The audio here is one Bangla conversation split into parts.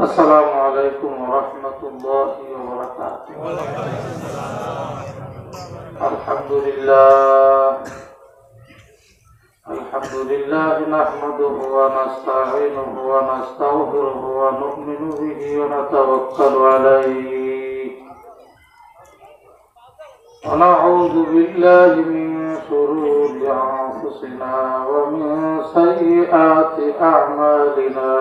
السلام عليكم ورحمة الله وبركاته. الحمد لله نحمده ونستعينه ونستغفره ونؤمن به ونتوكل عليه ونعوذ بالله من شرور أنفسنا ومن سيئات أعمالنا.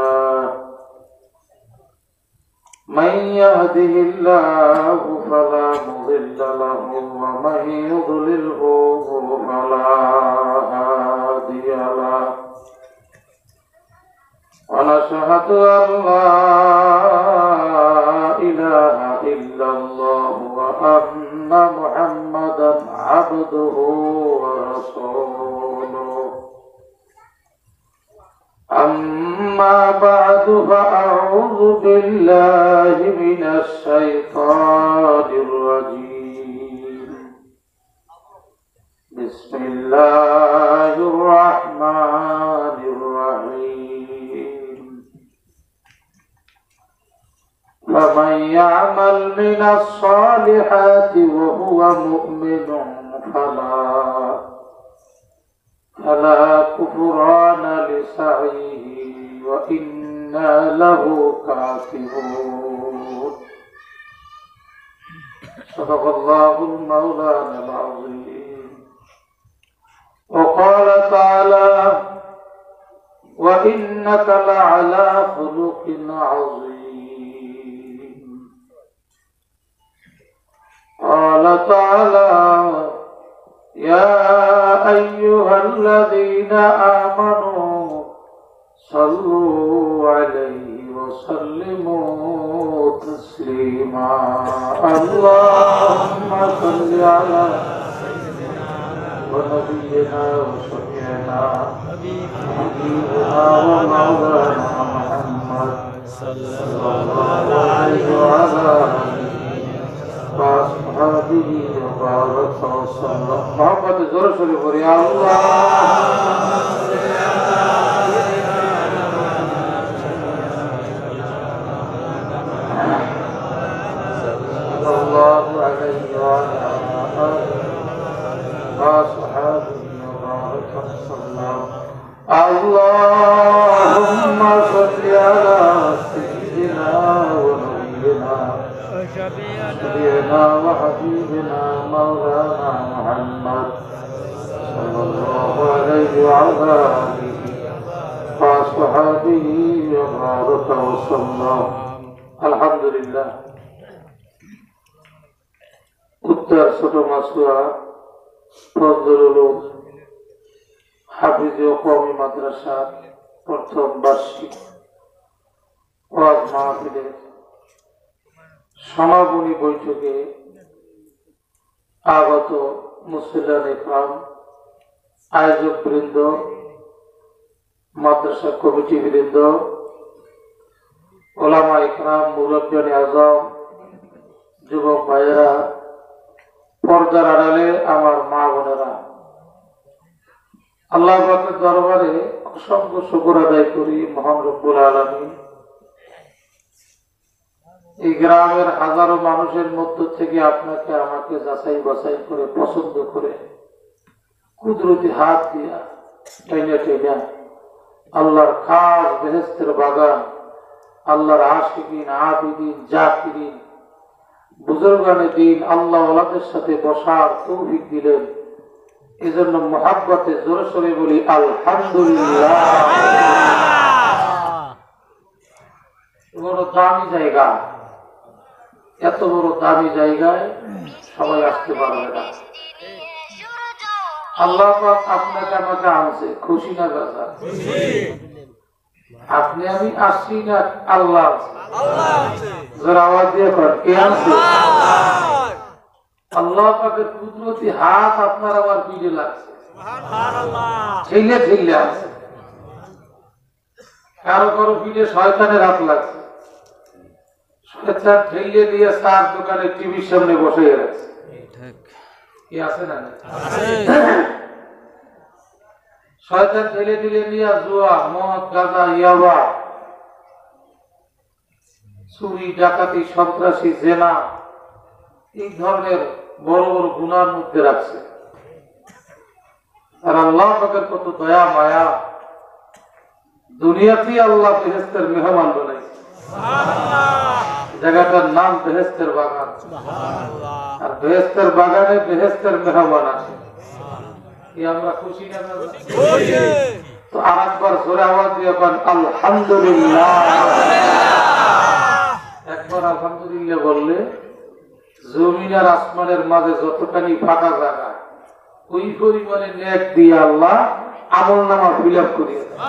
من يهده الله فلا مضل له ومن يضلله فلا هادي له. ونشهد أن لا إله إلا الله وأن محمدا عبده ورسوله. أما بعد فأعوذ بالله من الشيطان الرجيم. بسم الله الرحمن الرحيم. فمن يعمل من الصالحات وهو مؤمن فلا كفران لسعيه وإنا له كاتبون. صدق الله المولانا العظيم. وقال تعالى: وإنك لعلى خلق عظيم. قال تعالى: يا أيها الذين آمنوا صلوا عليه وسلموا تسليما. اللهم صل على ونبينا وشفيعنا حبيبنا ومولانا محمد صلى الله عليه وعلى آله وأصحابه وبارك وسلم. محمد زور شريف يا الله. الله عليه وعلى آله وأصحابه وبارك وسلم. اللهم صل على سيدنا ونبينا شفيعنا وحبيبنا مولانا محمد صلى الله عليه وعلى آله وأصحابه وبارك وسلم. الحمد لله. উত্তর ছোট মাসুয়া ফজলুল উলুম হাফিজে কওমি মাদ্রাসা প্রথম বার্ষিক ওয়াজ মাহফিলের সমাপনী বৈঠকে আগত মুসলিয়ান ইকরাম, আয়োজক বৃন্দ, মাদ্রাসা কমিটি বৃন্দ, ওলামা ইকরাম, মুরব্বিয়ান আযম, যুবক ভাইয়েরা, পর্দার আড়ালে আমার মা বোনেরা, আল্লাহ পাকের দরবারে অসংখ্য শুকর আদায় করি। মহান রব্বুল আলামিন এই গ্রামের হাজারো মানুষের মধ্য থেকে আপনাকে আমাকে যাচাই বাছাই করে পছন্দ করে কুদরতি হাত দিয়া টেনে টেনে আল্লাহর খাস বেহেশতের বাগান, আল্লাহর আশিকিন, আবিদিন, জাকিরিন, বুজুর্গানে দিন, আল্লাহ ওয়ালাদের সাথে বসার তৌফিক দিলেন। এজন্য মুহাব্বতে জোরে সোরে বলি আলহামদুলিল্লাহ। বড় দামি জায়গা, এত বড় দামি জায়গায় সবাই আসতে পারবে না। আল্লাহ পাক আপনাকে আমাকে আনছে, খুশি না বেজা? আপনি আমি আসছি না, আল্লাহ যারা আওয়াজ দিয়ে কর কে আনছে? আল্লাহ পাকের কুদরতি হাত আপনার আমার পিঠে লাগছে, ঠেলে ঠেলে আছে। কারো কারো পিঠে শয়তানের হাত লাগছে, শয়তান ঠেলে দিয়ে চার দোকানে টিভির সামনে বসে গেছে। কি আছে না? শয়তান ঠেলে ঠেলে নিয়ে জুয়া, মদ, গাঁজা, ইয়াবা চুরি, ডাকাতি, সন্ত্রাসী, জেনা এই ধরনের বড় বড় গুনার মধ্যে রাখছে। আর আল্লাহ পাকের কত দয়া মায়া, দুনিয়াতেই আল্লাহ বেহেশতের মেহমান বানাইছে। জায়গাটার নাম বেহেশতের বাগান। আর বেহেশতের বাগানে বেহেশতের মেহমান আসে। কি আমরা খুশি না? তো আরেকবার জোরে আওয়াজ দিয়ে বলেন আলহামদুলিল্লাহ। একবার আলহামদুলিল্লাহ বললে জমিন আর আসমানের মাঝে যতখানি ফাঁকা জায়গা, ওই পরিমাণে নেক দিয়ে আল্লাহ আমলনামা ফিল আপ করিয়ে দেয়।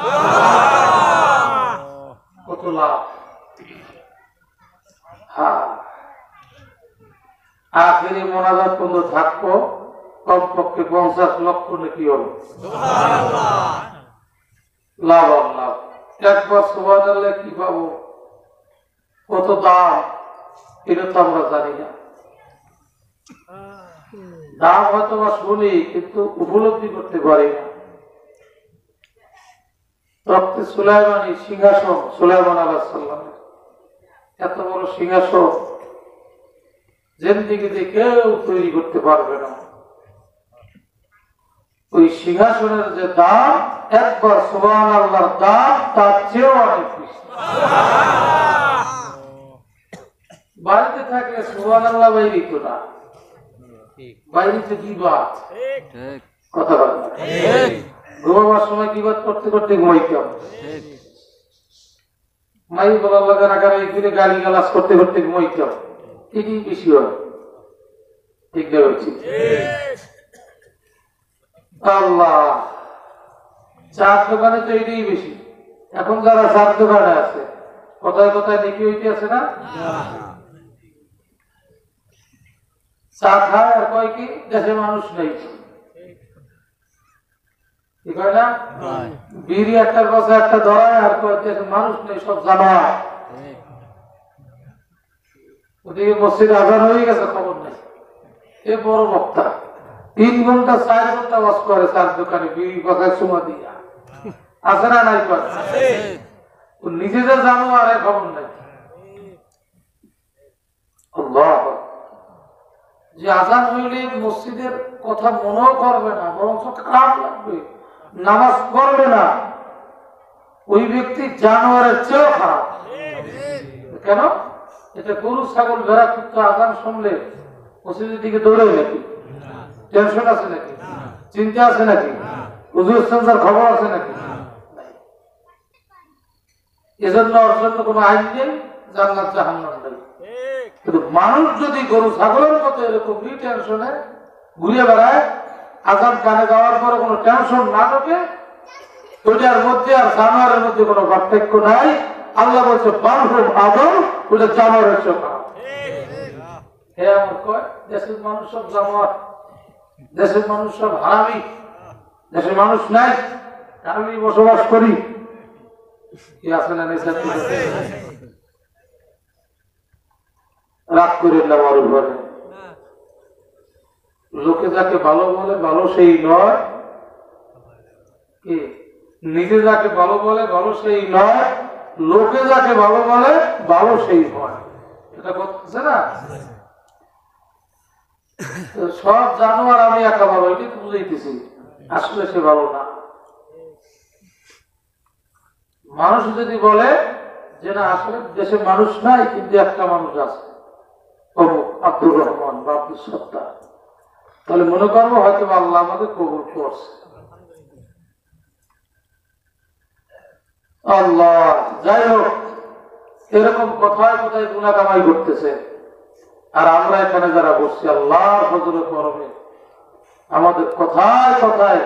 কত লাভ! হ্যাঁ, আখেরি মোনাজাত পর্যন্ত থাকবো কমপক্ষে 50 লক্ষ নাকি হবে। লাভ লাভ। একবার সুবহানাল্লাহ কি পাবো, কত দাম, এটা তো আমরা জানি না। দাম হয়তো বা শুনি, কিন্তু উপলব্ধি করতে পারি না। তখতে সুলাইমানি সিংহাসন, সুলাইমান আলাইহিস সালাম এত বড় সিংহাসন জিন্দেগিতে কেউ তৈরি করতে পারবে না। ওই সিংহাসনের যে দাম, একবার সুবহানাল্লাহর দাম তার চেয়েও অনেক বেশি। বাড়িতে থাকলে সুবহানাল্লাহ বাইরে তো না, বাইরে তো গীবত, কথা বলেন, ঘুমাবার সময় গীবত করতে করতে ঘুমাইতাম, মাই বলার লাগা রাখারাই ফিরে গালি গালাজ করতে করতে ঘুমাইতাম। এটাই বেশি হয়, ঠিক না বলছি? আল্লাহ, চার দোকানে তো এটাই বেশি। এখন যারা চার দোকানে আছে, কোথায় কোথায় নেকি হইতে আছে না, চা খায় আর কয় কি দেশে মানুষ নেই, না বিড়ি একটার পাশে একটা ধরায় আর কয় দেশে মানুষ নেই, সব জানোয়ার। ওদিকে মসজিদে আজান হয়ে গেছে, খবর নেই। এ বড় বক্তা 3 ঘন্টা 4 ঘন্টা ওয়াজ করে চার দোকানে বিড়ি কথায় সুমা দিয়া, আছে না নাই? নিজেদের জানোয়ার, খবর নেই। আল্লাহ, যে আজান হইলে মসজিদের কথা মনেও করবে না, বরং খারাপ লাগবে, নামাজ পড়বে না, ওই ব্যক্তি জানোয়ারের চেয়েও খারাপ। কেন? এটা গরু, ছাগল, ভেড়া, কুত্তা আজান শুনলে মসজিদের দিকে দৌড়ে নাকি? টেনশন আছে নাকি? চিন্তা আছে নাকি? হুজুর ইসলামের খবর আছে নাকি? এজন্য ওর জন্য কোনো আইন নেই, জান্নাত জাহান্নাম নেই। কিন্তু মানুষ যদি গরু ছাগলের মতো এরকম টেনশনে ঘুরে বেড়ায়, আজান কানে যাওয়ার পরে কোনো টেনশন না থাকে, ওইটার মধ্যে আর জানোয়ারের মধ্যে কোনো পার্থক্য নাই। আল্লাহ বলছে বালহুম আদম, ওটা জানোয়ারের চোখা। হে আমার কয়, দেশের মানুষ সব জানোয়ার, দেশের মানুষ সব হারামি, দেশের মানুষ নাই, আমি বসবাস করি। কি আছে না? রাগ করেন না আমার উপরে। লোকে যাকে ভালো বলে ভালো সেই নয়, কি নিজে যাকে ভালো বলে ভালো সেই নয়, লোকে যাকে ভালো বলে ভালো সেই হয়। এটা বলতেছে না? সব জানোয়ার আমি একা ভালো, এটি বুঝাইতেছি। আসলে সে ভালো না। মানুষ যদি বলে যে না আসলে দেশে মানুষ নাই, কিন্তু একটা মানুষ আছে, আব্দুর রহমান বা আব্দুল সত্তার, তাহলে মনে করবো হয়তো আল্লাহ আমাদের কবুল করছে। আল্লাহ, যাই হোক, এরকম কথায় কথায় গুনাহ কামাই করতেছে, আর আমরা এখানে যারা বসছি আল্লাহর ফজলে করবে, আমাদের কথায় কথায়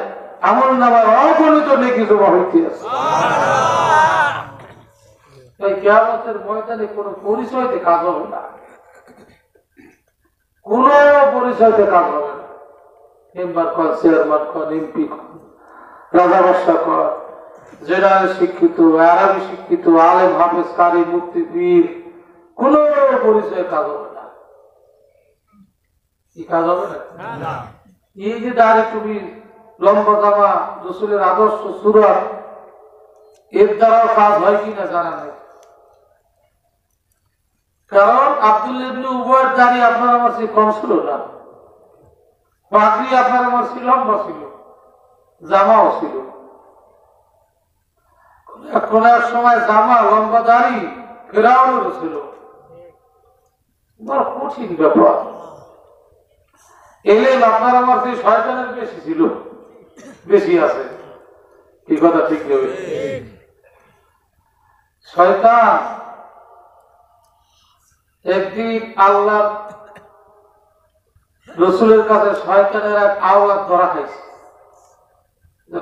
আমল নামায় অগণিত নেকি জমা হইতে আছে। তাই কিয়ামতের ময়দানে কোনো পরিচয়তে কাজ হবে না, কোন পরিচয়তে কাজ হবে না। মেম্বার কর, চেয়ারম্যান কর, এমপি কর, রাজা বাদশা কর, জেনারেল শিক্ষিত, আরবি শিক্ষিত, আলেম, হাফেজ, কারি, মুফতি, পীর, কোন পরিচয়ে কাজ হবে না। কি কাজ হবে না? এই যে দাড়ি, টুপি, লম্বা জামা, রাসূলের আদর্শ, সুরাত, এর দ্বারাও কাজ হয় কিনা জানা নেই। কারণ আব্দুল্লাহ ইবনে উবাইর দাড়ি আপনার আমার চেয়ে কম ছিল না, পাগড়ি আপনার আমার ছিল লম্বা ছিল, জামাও ছিল। কোন এক সময় জামা লম্বা দাড়ি ফেরাউনেরও ছিল, বড় কঠিন ব্যাপার। এলেম আপনার আমার চেয়ে শয়তানের বেশি ছিল, বেশি আছে, এই কথা ঠিক নেবে। শয়তান একদিন আল্লাহ রসুলের কাছে শয়তানের এক আওলাদ ধরা খাইছে।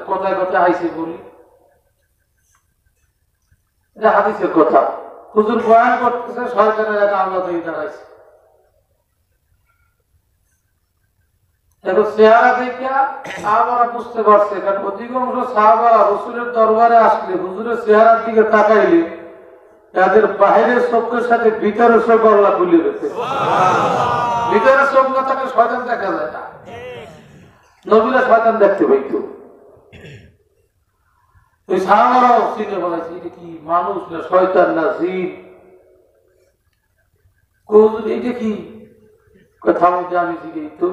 কোথায় কোথায় আইছে বলি, এটা হাদিসের কথা। হুজুর বয়ান করতেছে, শয়তানের এক আওলাদ হয়ে দাঁড়াইছে। এখন চেহারা দেখিয়া সাহাবারা বুঝতে পারছে, কারণ অধিকাংশ সাহাবারা রসুলের দরবারে আসলে হুজুরের চেহারার দিকে তাকাইলে তাদের বাহিরের চোখের সাথে ভিতরের চোখ আল্লাহ খুলে গেছে। ভিতরের চোখ না থাকে শয়তান দেখা যায় না, নবীরা শয়তান দেখতে পাইতো। ওই সাহাবারাও চিনে বলাইছে, এটা কি মানুষ না শয়তান না জিন? এটা কি কথা বলতে আমি জিজ্ঞেস তো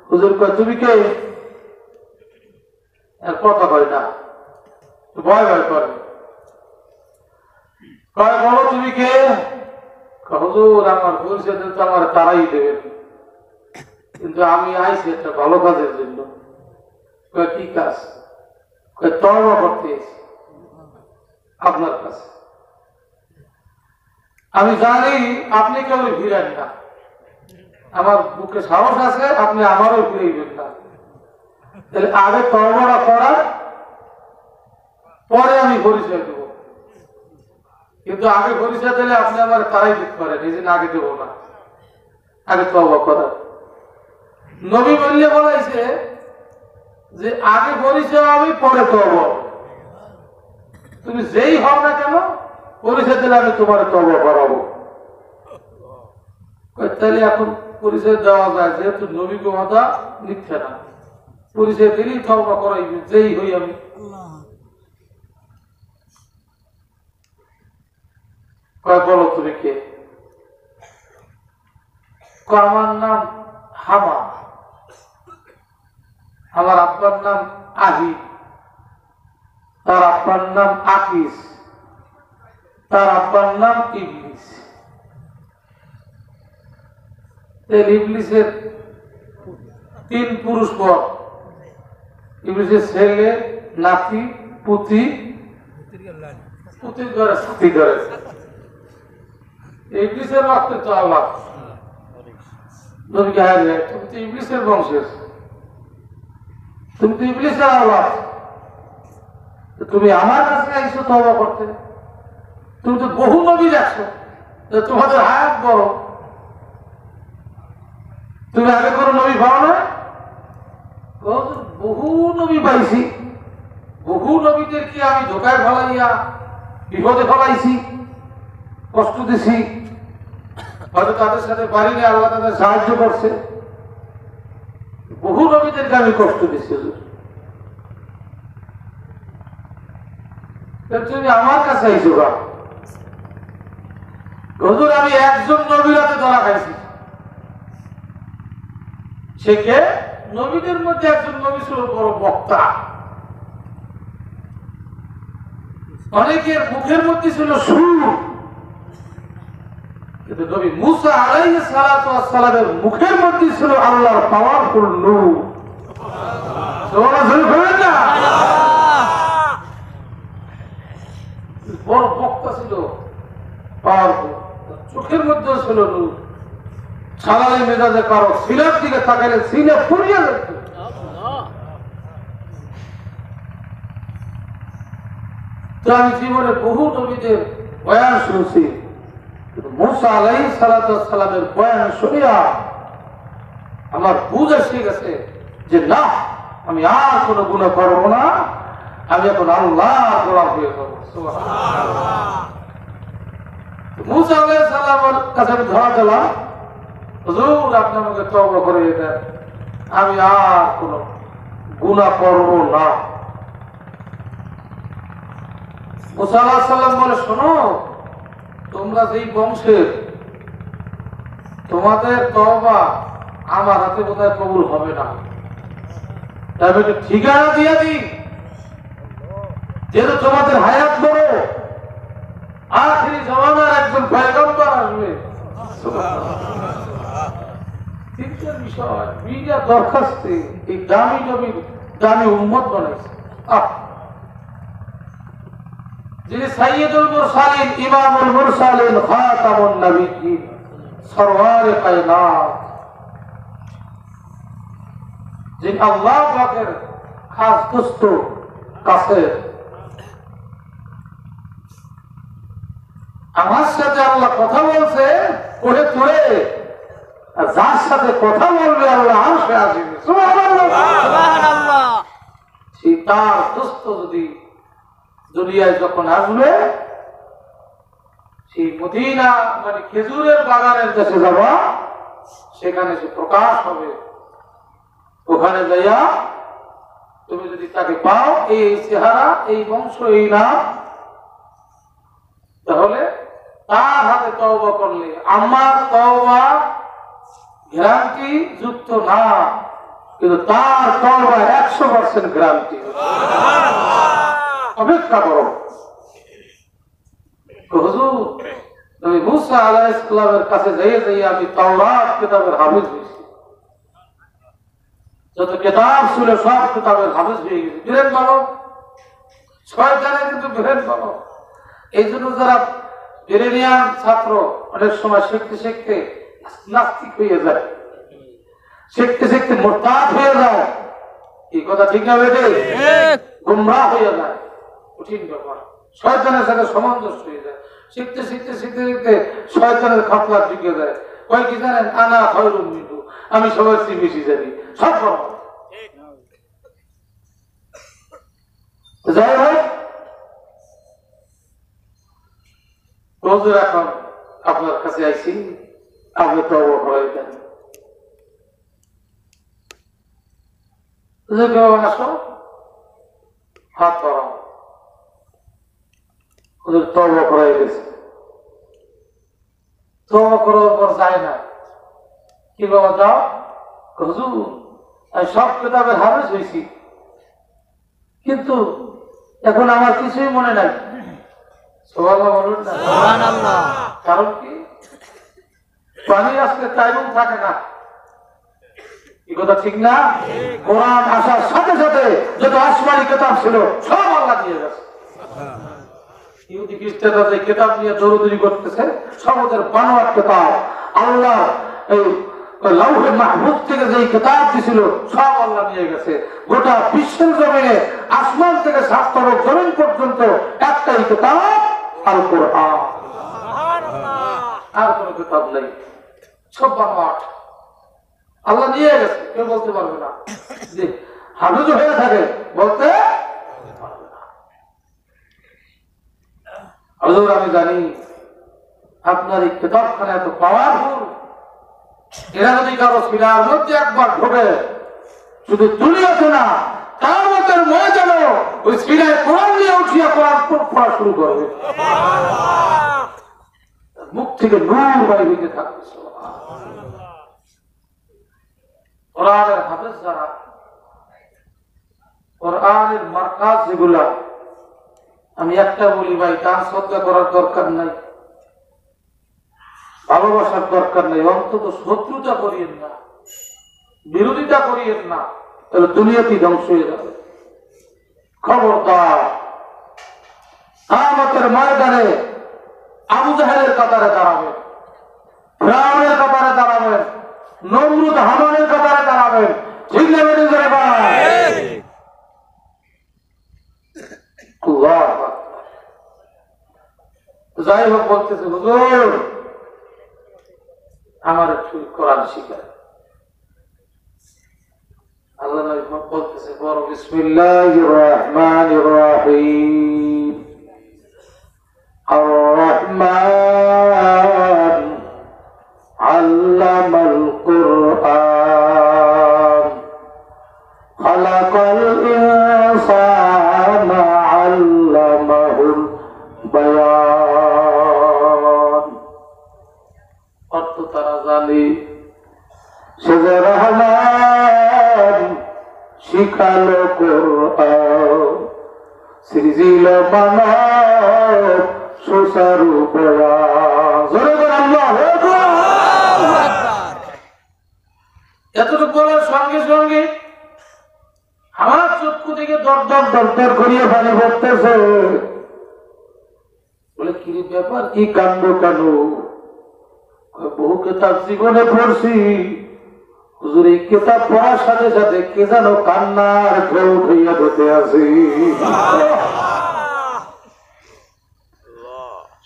হুজুর কয় তুমি কে? কথা কয় না, ভয় ভয় করে। কয় বলো তুমি কে? হুজুর আমার পরিচয় তো আমার তারাই দেবেন, কিন্তু আমি আইছি একটা ভালো কাজের জন্য। কয় কি কাজ? কয় তওবা করতে এসেছি আপনার কাছে। আমি জানি আপনি কেউ ফিরেন না, আমার বুকে সাহস আছে, আপনি আমারও ফিরাইবেন না। তাহলে আগে তওবাটা করার পরে আমি পরিচয় দেব, কিন্তু আগে পরিচয় দিলে আপনি আমার তারাই দিতে পারেন, এই জন্য আগে দেবো না, আগে তওবা করার। নবী বললে বলাইছে যে আগে পরিচয় আমি পরে তওবা। তুমি যেই হও না কেন পরিচয় দিলে আমি তোমার তওবা করাবো। তাহলে এখন পরিচয় দেওয়া যায়, যেহেতু নবী কথা মিথ্যা না, পরিচয় দিলেই তওবা করাইবে, যেই হই আমি। কয় বলো তুমি কে? আমার নাম হামা, আমার আব্বার নাম আহি, তার আব্বার নাম আকিস, তার আব্বার নাম ইবলিস। ইবলিসের 3 পুরুষ পর, ইবলিসের ছেলে, নাতি, পুতি, পুতির ঘরে সাথী ঘরে। ইবলিসের রক্তে তো আল্লাহ নবীকে হারিয়ে, তুমি তো ইবলিসের বংশের, তুমি তো ইবলিসের আল্লাহ, তুমি আমার কাছে আইসো তওবা করতে? তুমি তো বহু নবী দেখছো, তোমাদের হায়াত বড়, তুমি আগে কোনো নবী পাও না? বহু নবী পাইছি, বহু নবীদেরকে আমি ধোকায় ফেলাইয়া বিপদে ফেলাইছি, কষ্ট দিছি, হয়তো তাদের সাথে পারিনি, আল্লাহ তাদের সাহায্য করছে। বহু নবীদেরকে আমি কষ্ট দিছি, তুমি আমার কাছে আইসো গা? হুজুর আমি একজন নবীর হাতে ধরা খাইছি। সে কে? নবীদের মধ্যে একজন নবী ছিল বড় বক্তা, অনেকের মুখের মধ্যে ছিল সুর, কিন্তু নবী মুসা আলাইহিস সালাতু ওয়াস সালামের মুখের মধ্যে ছিল আল্লাহর পাওয়ারফুল নূর। সুবহানাল্লাহ, বলেন না? বড় বক্তা ছিল, পাওয়ারফুল, চোখের মধ্যে ছিল নূর। সালালি মেজাজে কারো সিনার দিকে তাকাইলে সিনে পুড়িয়ে যেত। তো আমি জীবনে বহু নবীদের বয়ান শুনছি, মুসা আলাইহিস সালাতু ওয়াস সালামের বয়ান শুনিয়া আমার বুঝ এসে গেছে যে না, আমি আর কোনো গুনাহ করব না, আমি এখন আল্লাহর গোলাম হয়ে যাব। সুবহানাল্লাহ। মুসা আলাইহিস সালামের কাছে ধরা দিলাম, হুজুর আপনি আমাকে তওবা করে দেন, আমি আর কোনো গুনাহ করব না। মুসা আলাইহিস সালাম বলে, শোনো, তোমরা যেই বংশের তোমাদের তওবা আমার হাতে বোধহয় কবুল হবে না, তাই একটু ঠিকানা দিয়ে দিই, যেহেতু তোমাদের হায়াত বড়, আখিরি জামানার একজন পয়গম্বর আসবে। চিন্তার বিষয়, মিডিয়া দরখাস্তে এই দামি নবীর দামি উম্মত বানাইছে। যিনি সাইয়্যিদুল মুরসালিন, ইমামুল মুরসালিন, খাতামুন নবিয়্যিন, সরওয়ারে কায়নাত, যিনি আল্লাহ পাকের খাস দোস্ত কাছের। আমার সাথে আল্লাহ কথা বলছে ওরে তোরে, আর যার সাথে কথা বলবে আল্লাহ আরশে আসবে। সুবহানাল্লাহ। সেই তার দোস্ত যদি দুনিয়ায় যখন আসবে, সেই মদিনা মানে খেজুরের বাগানের কাছে যাবা, সেখানে সে প্রকাশ হবে। ওখানে যাইয়া তুমি যদি তাকে পাও, এই চেহারা, এই বংশ, এই নাম, তাহলে তার হাতে তওবা করলে আমার তওবা গ্যারান্টি যুক্ত না, কিন্তু তার তওবা 100% গ্যারান্টি। অপেক্ষা করো। হুজুর নবী মুসা আলাইহিস সালামের কাছে যাইয়ে আমি তাওরাত কিতাবের হাফেজ হয়েছি, যত কিতাব ছিল সব কিতাবের হাফেজ হয়ে গেছে। বিরেন বলো, শয়তানে কিন্তু বিরেন বলো। এই জন্য যারা বিরেনিয়ান ছাত্র অনেক সময় শিখতে শিখতে নাস্তিক হয়ে যায়, শিখতে শিখতে মুরতাদ হয়ে যায়। এই কথা ঠিক না বেটে? গুমরাহ হয়ে যায়, কঠিন ব্যাপার। শয়তানের সাথে সামঞ্জস্য হয়ে যায়, শিখতে শিখতে শিখতে শিখতে শয়তানের খাপলা ঢুকে যায়। কয় কি জানেন? আনা খায়রুম মিনহু, আমি সবার চেয়ে বেশি জানি, সব বড়। যাই হোক, হুজুর এখন আপনার কাছে আইছি, আপনি তওবা করে দেন। আসো, হাত বাড়াও। হুজুর তওবা করে গেছে। তওবা করার পর যায় না। কি বাবা যাও? হুজুর আমি সব কিতাবের হাফেজ হয়েছি, কিন্তু এখন আমার কিছুই মনে নাই। সুবহানাল্লাহ বলুন না। সুবহানাল্লাহ। কারণ কি? পানি আসলে টাইম থাকে না। এই কথা ঠিক না? কোরআন আসার সাথে সাথে যত আসমানি কিতাব ছিল সব আল্লাহ দিয়ে গেছে। ইহুদি খ্রিস্টানরা যে কিতাব নিয়ে দৌড়দৌড়ি করতেছে, সব ওদের বানোয়াট কিতাব। আল্লাহ এই লাউহে মাহফুজ থেকে যে কিতাব দিছিল সব আল্লাহ নিয়ে গেছে। গোটা বিশ্বের জমিনে আসমান থেকে সাততর জমিন পর্যন্ত একটাই কিতাব, আল কোরআন। আর কোন কিতাব নেই, সব বানোয়াট। আল্লাহ নিয়ে গেছে, কেউ বলতে পারবে না। যে হাফেজ হয়ে থাকে বলতে পারবে না। হুজুর আমি জানি আপনার এই কিতাবখানা এত পাওয়ারফুল, এরা যদি কারো সিনার মধ্যে একবার ঢোকে, শুধু দুনিয়াতে না কিয়ামতের ময়দানে ওই সিনায় কোরআন নিয়ে উঠিয়া কোরআন পড়া শুরু করবে, মুখ থেকে নূর বাইরে হইতে থাকবে। কোরআনের হাফেজ যারা, কোরআনের মারকাজ যেগুলা, আমি একটা বলি ভাই, দান সদকা করার দরকার নাই, ভালোবাসার দরকার নেই, অন্তত শত্রুতা করিয়েন না, বিরোধিতা করিয়েন না, তাহলে দুনিয়াতেই ধ্বংস হয়ে যাবে। খবরদার, কিয়ামতের ময়দানে আবু জাহেলের কাতারে দাঁড়াবেন, ফিরআউনের কাতারে দাঁড়াবেন, নমরুদ হামানের কাতারে দাঁড়াবেন। ঠিক না বেরিয়ে যাবে ভাই? যাই হোক, বলতেছে হুজুর আমার একটু কোরআন শিখায়। আল্লাহ বলতেছে বড়, বিসমিল্লাহির রহমানির রহিম। আর রহমান আল্লামাল কুরআন, খালাকাল ইনসানা আল্লামাহুল বায়ান। অর্থ তারা জানে। সে যে রহমান শিখালো কোরআন, সৃজিল মানব সুচারু বয়ান। জোরে বলেন আল্লাহু আকবার। এতটুকু বলার সঙ্গে সঙ্গে আমার চক্ষু থেকে দরদর দরদর করিয়ে পানি পড়তেছে। বলে কি ব্যাপার, কি কাণ্ড কেন? বহু কেতাব জীবনে পড়ছি হুজুর, এই কেতাব পড়ার সাথে সাথে কে যেন কান্নার ঢেউ উঠাইয়া দিতে আছে।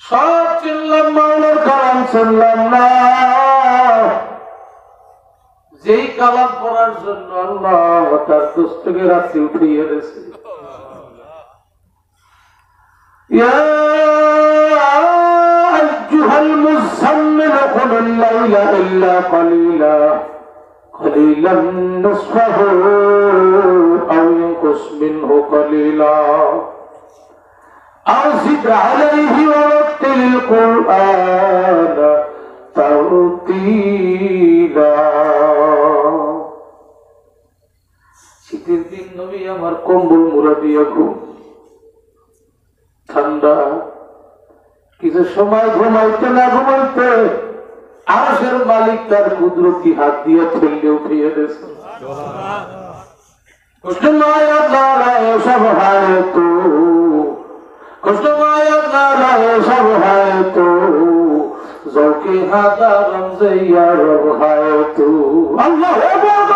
সব চিনলাম, মাওলার কালাম শুনলাম না। যেই কালাম পড়ার জন্য আল্লাহ তার দোস্তকে রাত্রি উঠাইয়া দিয়েছে। ইয়া আইয়ুহাল মুযাম্মিল কুমিল লাইলা ইল্লা কালিলা قليلا نصفه أو ينقص منه قليلا أو زد عليه ورتل القرآن ترتيلا। শীতের দিন নবী আমার কম্বল মুড়া দিয়া ঘুম, ঠান্ডা। কিছু সময় ঘুমাইতে না ঘুমাইতে আরশের মালিক তার কুদরতি হাত দিয়ে ঠেলে উঠিয়ে দিয়েছে। খুশনুমায় আল্লাহ সব হায় তো, খুশনুমায় আল্লাহ সব হায় তো, জৌকে হাদা রমজাইয়া রব হায় তো। আল্লাহু আকবার।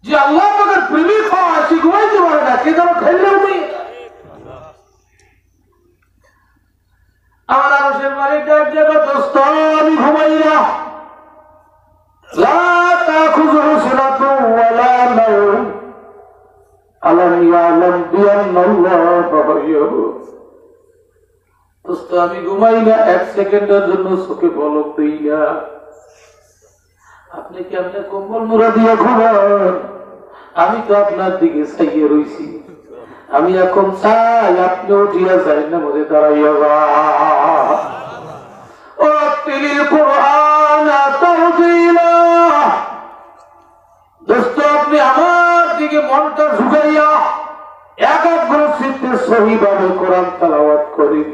যে আল্লাহ পাকের প্রেমিক হয় সে ঘুমাইতে পারে না, কে যেন ঠেলে উঠে। আমার আরশের মালিক ডাক দেবে, দোস্ত আমি ঘুমাই না। লা তাখুযুহু সিনাতুন ওয়ালা নাওম আলাম ইয়ালাম বিআন্নাল্লাহা হাইয়্যুন। দোস্ত আমি ঘুমাই না, এক সেকেন্ডের জন্য চোখে পলক দেই না। আপনি কেমনে কম্বল মুড়া দিয়ে ঘুমান? আমি তো আপনার দিকে চাইয়ে রইছি। আমি এখন চাই আপনি উঠিয়া যাই না, মধ্যে দাঁড়াইয়া ও তিলিল কুরআন তারতিলা। দোস্ত আপনি আমার দিকে মনটা ঝুঁকাইয়া একাগ্র চিত্তে সহিভাবে কোরআন তেলাওয়াত করেন।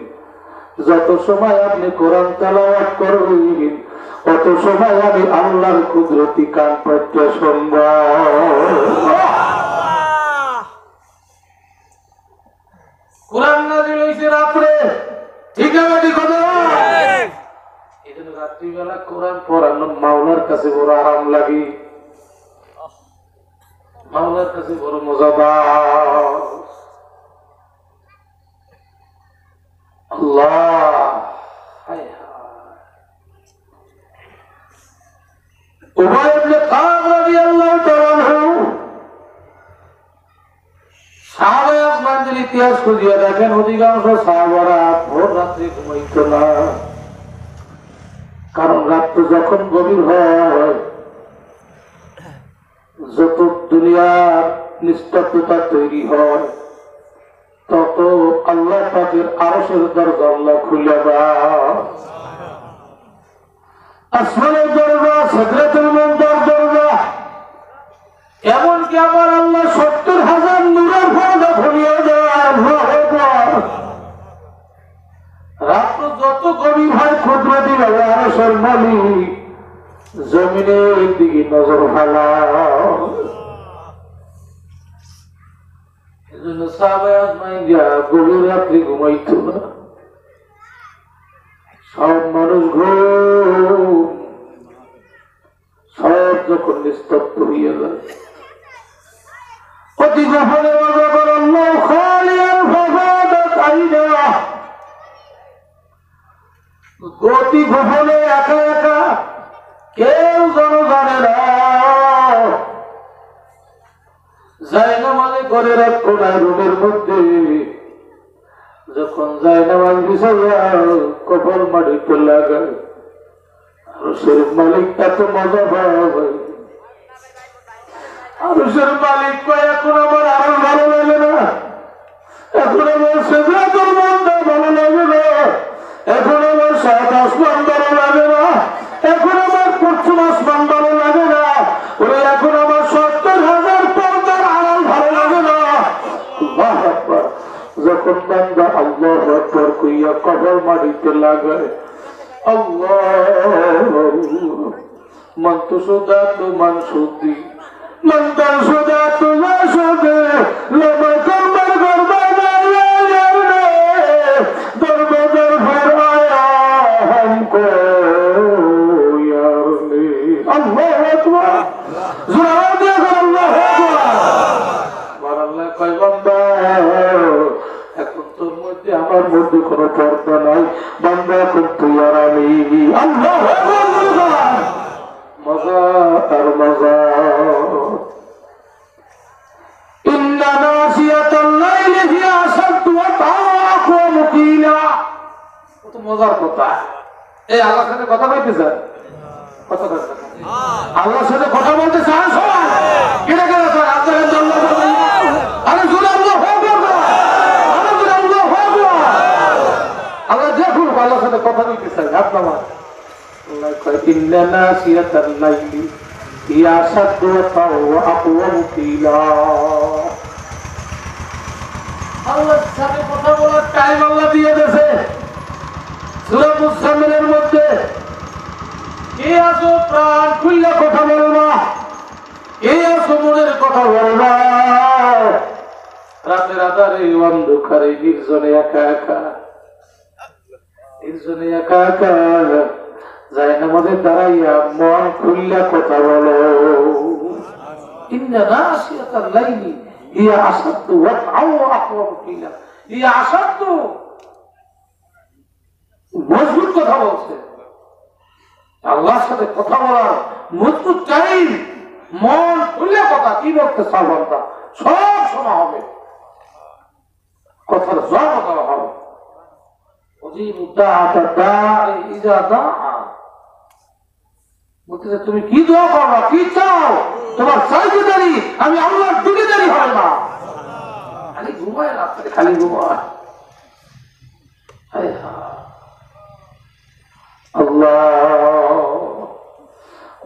যত সময় আপনি কোরআন তেলাওয়াত করবেন তত সময় আমি আল্লাহর কুদরতি কান পাইতে শুনব। কোরআন নাযিল হইছে রাতে, ঠিক আছে? ঠিক কথা। এজন্য রাত্রিবেলা কোরআন পড়ানো মাওলার কাছে বড় আরাম লাগে, মাওলার কাছে বড় মজাদার। আল্লাহ উবাই ইবনে কাব রাদিয়াল্লাহু তাআলা আনহু সাহাবায়ে আজমানদের ইতিহাস খুঁজিয়া দেখেন, অধিকাংশ সাহাবারা ভোর রাত্রে ঘুমাইত না। কারণ রাত্র যখন গভীর হয়, যত দুনিয়ার নিস্তব্ধতা তৈরি হয়, তত আল্লাহ পাকের আরশের দরজা আল্লাহ খুলে দেয়। আসমানের দরজা, সিদরাতুল মুনতাহার দরজা, এমনকি আমার আল্লাহ 70,000 নূরের পর্দা খুলিয়ে দেয়। রাত্র যত গভীর হয় কুদরতি ভাবে আরশের মালিক জমিনের দিকে নজর ফেলায়। এজন্য সাহাবায়ে আজমাইনরা গভীর রাত্রে ঘুমাইত না। সব মানুষ ঘুম, সব যখন নিস্তব্ধ হইয়া যায়, অতি গোপনে মজা করেন অতি গোপনে একা একা, কেউ যেন জানে না। জায়নামাজে ঘরের এক কোনায় রুমের মধ্যে যখন জায়নামাজ বিছাইয়া কপাল মাটিতে লাগায়, আরশের মালিক এত মজা পায়। আরশের মালিক কয়, এখন আমার আরো ভালো লাগে না, এখন আমার সিদরাতুল মুনতাহা ভালো লাগে না, এখন আমার সাত আসমান প্রথম আসমান ভালো লাগে না, ওরে এখন আমার 70,000 পর্দার আড়াল ভালো লাগে না। আল্লাহু আকবার। যখন বান্দা আল্লাহু আকবার কইয়া কবর মাটিতে লাগায়, আল্লাহ মান তুসদাতু মান সুদি মান তাসদাতু লা সুদি লামা কারবার গরবানা ইয়ারনে দরবাদার ফির আয়া হামকো ইয়ারনে। আল্লাহু আকবার। জোরে দিয়ে আল্লাহু আকবার। আল্লাহ কয় বান্দা এখন তোর মধ্যে আমার মধ্যে কোনো পর্দা নাই, বান্দা এখন তুই আর আমি। আল্লাহু আকবার। মজা আর মজা। ইন্না নাসিয়াতাল লাইলি হিয়া আশাদ্দু ওয়াতআন ওয়া আকওয়ামু কিলা। কত মজার কথা। এই আল্লাহর সাথে কথা বলতে চান, কথা বলতে চান, আল্লাহর সাথে কথা বলতে চান সবাই? কেটে গেল স্যার আপনাদের জন্য। আরে জোরে আল্লাহু আকবার। আরে জোরে আল্লাহু আকবার। আল্লাহ দেখুন আল্লাহর সাথে কথা বলতে চাই আপনারা। আল্লাহ কয় ইন্না নাসিয়াতাল লাইলি হিয়া আশাদ্দু ওয়া আকওয়ামু কিলা। আল্লাহর সাথে কথা বলার টাইম আল্লাহ দিয়ে দিয়েছে সূরা মুজাম্মিলের মধ্যে। কে আছো প্রাণ খুলে কথা বলবা, কে আছো মনের কথা বলবা। রাতের আধারে অন্ধকারে নির্জনে একা একা, নির্জনে একা একা যায় না আমাদের দাঁড়াইয়া মন খুললে কথা বলো। ইন্না নাসিয়াতাল লাইলি হিয়া আশাদ্দু ওয়াতআন ওয়া আকওয়ামু কিলা। হিয়া আশাদ্দু মজবুত কথা বলছে। আল্লাহর সাথে কথা বলার মজবুত টাইম, মন খুলে কথা কি বলতে চাও বান্দা সব শোনা হবে, কথার জবাব দেওয়া হবে। বলতেছে তুমি কি দোয়া করবা, কি চাও, তোমার চাইতে দেরি, আমি আল্লাহর দিকে দেরি হয় না। খালি ঘুমায় রাত্রে, খালি ঘুমায়। আল্লাহ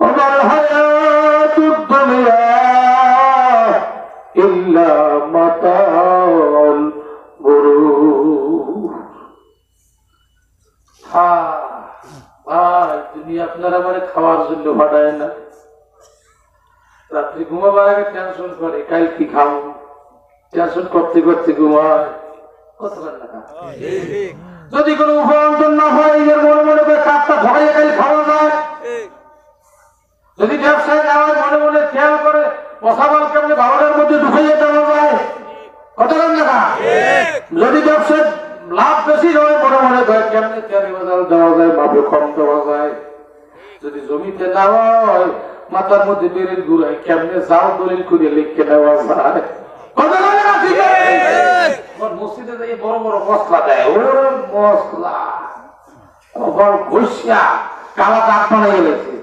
ওমাল হায়াতুদ দুনিয়া ইল্লা মাতাউল গুরুর। ভাই দুনিয়া আপনারা আমার খাওয়ার জন্য পাঠায় না। রাত্রি ঘুমাবার আগে টেনশন করে কাল কি খাবো, টেনশন করতে করতে ঘুমায়। কত না যদি কোনো উপান্তর না হয় এর মনে মনে করে কাপটা ধরাইয়া গেলে খাওয়া যায়। যদি ব্যবসায় না হয় মনে মনে খেয়াল করে মশাবাল কেমনি ভাবনার মধ্যে ঢুকাইয়া দেওয়া যায়। কত না যদি ব্যবসায় লাভ বেশি হয় মনে মনে করে কেমনি তেয়ারি বাজার দেওয়া যায়, মাপে কম দেওয়া যায়। যদি জমিতে না হয় মাথার মধ্যে বেরেল ঘুরাই কেমনে যাও দলিল করে লিখে নেওয়া যায়। মসজিদে যাই বড় বড় মশলা দেয়, ওর মশলা কপাল ঘষিয়া কালা দাগ বানিয়ে গেছে।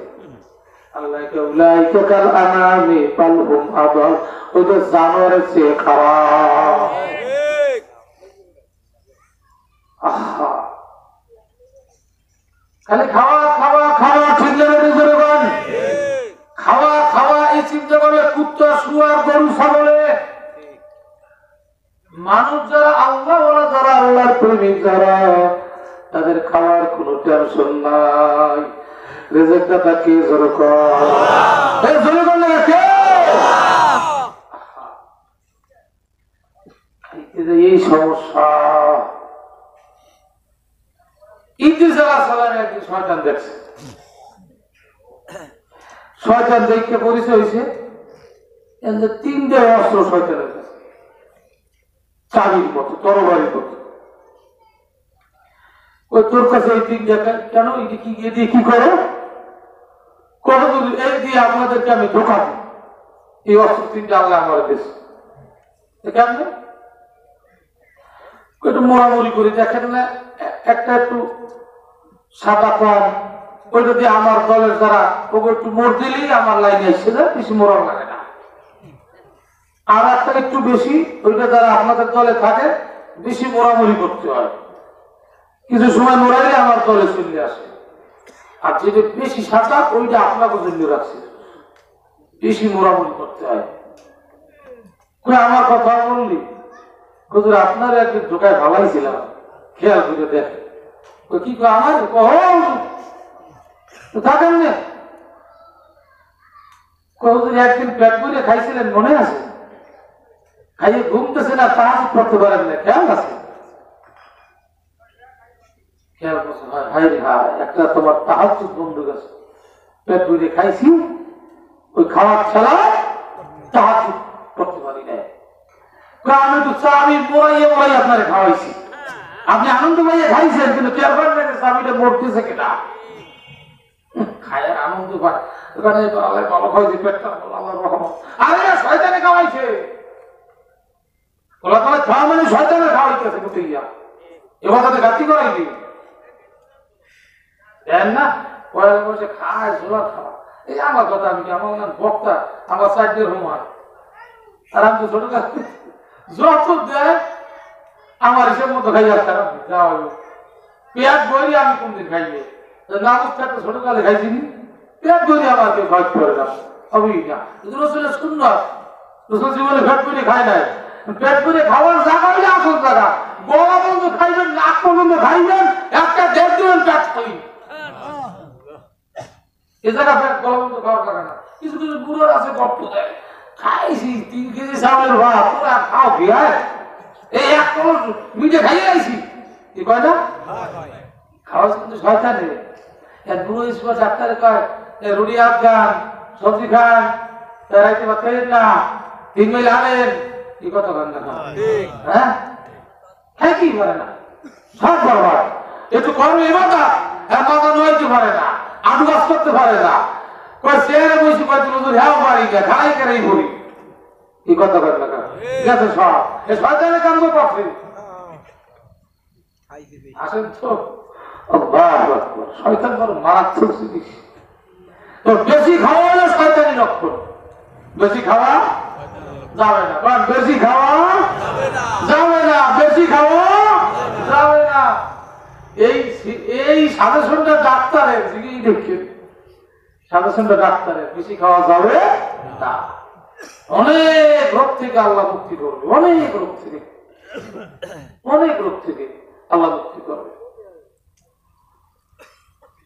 আল্লাহকে উলাইকা কাল আনামি বাল হুম আদাল, ওই যে জানোয়ারের চেয়ে খারাপ। খালি খাওয়া খাওয়া খাওয়া, ঠিক লাগে জনগণ, খাওয়া খাওয়া এই চিন্তা করে কুত্তা শুয়ার গরু ছাগলে। মানুষ যারা আল্লাহ ওরা যারা আল্লাহর প্রেমিক যারা, তাদের খাওয়ার কোন টেনশন নাই। রিজিকটা তাকে এই সমস্যা। ঈদের যারা সালাম একদিন শয়তান দেখছে, শয়তান দেখে পরিচয় হয়েছে তিনটে অস্ত্র শয়তানের কাছে, চাবির মতো তরবারির মতো। ওই তোর কাছে এই তিনটা কেন, এ দিয়ে কি করো, করো যদি এই দিয়ে আপনাদেরকে আমি ধোকা দিই। এই অস্ত্র তিনটা আল্লাহ আমার দেশে কেমন একটু মোড়ামুড়ি করে দেখেন না, একটা একটু সাদা কম, ওইটা দিয়ে আমার দলের যারা ওকে একটু মোড় দিলেই আমার লাইনে এসে যায়, বেশি মোড়ার লাগে না। আর একটা একটু বেশি, ওইটা যারা আপনাদের দলে থাকে বেশি মোড়ামুড়ি করতে হয়, কিছু সময় মোড়াইলে আমার দলে চলে আসে। আর যেটা বেশি সাজা ওইটা আপনাকে জন্য রাখছে, বেশি মোড়ামুড়ি করতে হয়। আমার কথা বললি হুজুর আপনার একদিন ঢোকায় ভালাইছিলাম, খেয়াল করে দেখ। কি আমার থাকেন না হুজুর একদিন পেট করে খাইছিলেন মনে আছে? খাইয়ে ঘুমতেছে না, তাহাজ্জুদ পড়তে পারেন না, খেয়াল আছে? খেয়াল করছে হাই রে হাই, একটা তোমার তাহাজ্জুদ বন্ধ গেছে, পেট করে খাইছি, ওই খাওয়ার ছাড়া তাহাজ্জুদ পড়তে পারি না। আমি তো চাবি মোড়াইয়ে মোড়াই আপনারে খাওয়াইছি, আপনি আনন্দ পাইয়ে খাইছেন, কিন্তু খেয়াল করেন না চাবিটা মরতেছে কিনা। খায়ার আনন্দ পায় ওখানে ভালো খাইছে, পেটটা আল্লাহর রহমত। আরে শয়তানে খাওয়াইছে, ওরা তাহলে খাওয়া মানে শয়তানের খাওয়াইতেছে বুঝিয়া, এবার তাদের গাছি করাইবি দেন না, পয়লা বসে খায় জোয়ার খাওয়া। এই আমার কথা, আমি আমার নাম বক্তা, আমার সাইডের হুমান, আর আমি তো ছোট কাজ যত দেয় আমার হিসেব মতো খাই আসতে যাওয়া হলো। পেঁয়াজ বই আমি কোনদিন খাইবে নামক থাকতে ছোট কালে খাইছি, পেট ভরে আমার কেউ ভাগ করে না, হবেই না। রসুলের সুন্দর, রসুল জীবনে পেট ভরে খায় নাই। পেট ভরে খাওয়ার জায়গা হলে আসল জায়গা, গলা বন্ধ খাইবেন, নাক পর্যন্ত খাইবেন, একটা দেড় দিবেন পেট খাই, এ জায়গা পেট গলা বন্ধ খাওয়ার জায়গা না। কিছু কিছু বুড়োর আছে গপ্প দেয়, খাইছি 3 কেজি চাউলের ভাত, তোরা খাও ভিয়ায়, এই এক কলস মিটে খাইয়ে আইছি, কি কয় না খাওয়া কিন্তু শয়তানে। বুড়ো স্কুল ডাক্তারে কয় রুটি হাত খান, সবজি খান, রাইতে ভাত খাইেন না, 3 মাইল আনেন, কি কথা খান না? হ্যাঁ খাই কি পারে না, সব বরবার। একটু কর্ম এবাদা মাথা নইতে পারে না, আটু কাজ করতে পারে না, কয় চেয়ারে বসে কয় তুমি হ্যাঁ পারি না, খাই কেনাই করি, কি কথা খান না? গেছে সব এ শয়তানে কাম করছে। আসেন তো শয়তান বড় মারাত্মক জিনিস। তো বেশি খাওয়া হলো শয়তানি লক্ষণ, বেশি খাওয়া যাবে না, বেশি খাওয়া যাবে না, বেশি খাওয়া যাবে না। এই সাজেশনটা ডাক্তারের, দেখছেন সাজেশনটা ডাক্তারের, বেশি খাওয়া যাবে না। অনেক রোগ থেকে আল্লাহ মুক্তি করবে, অনেক রোগ থেকে, অনেক রোগ থেকে আল্লাহ মুক্তি করবে।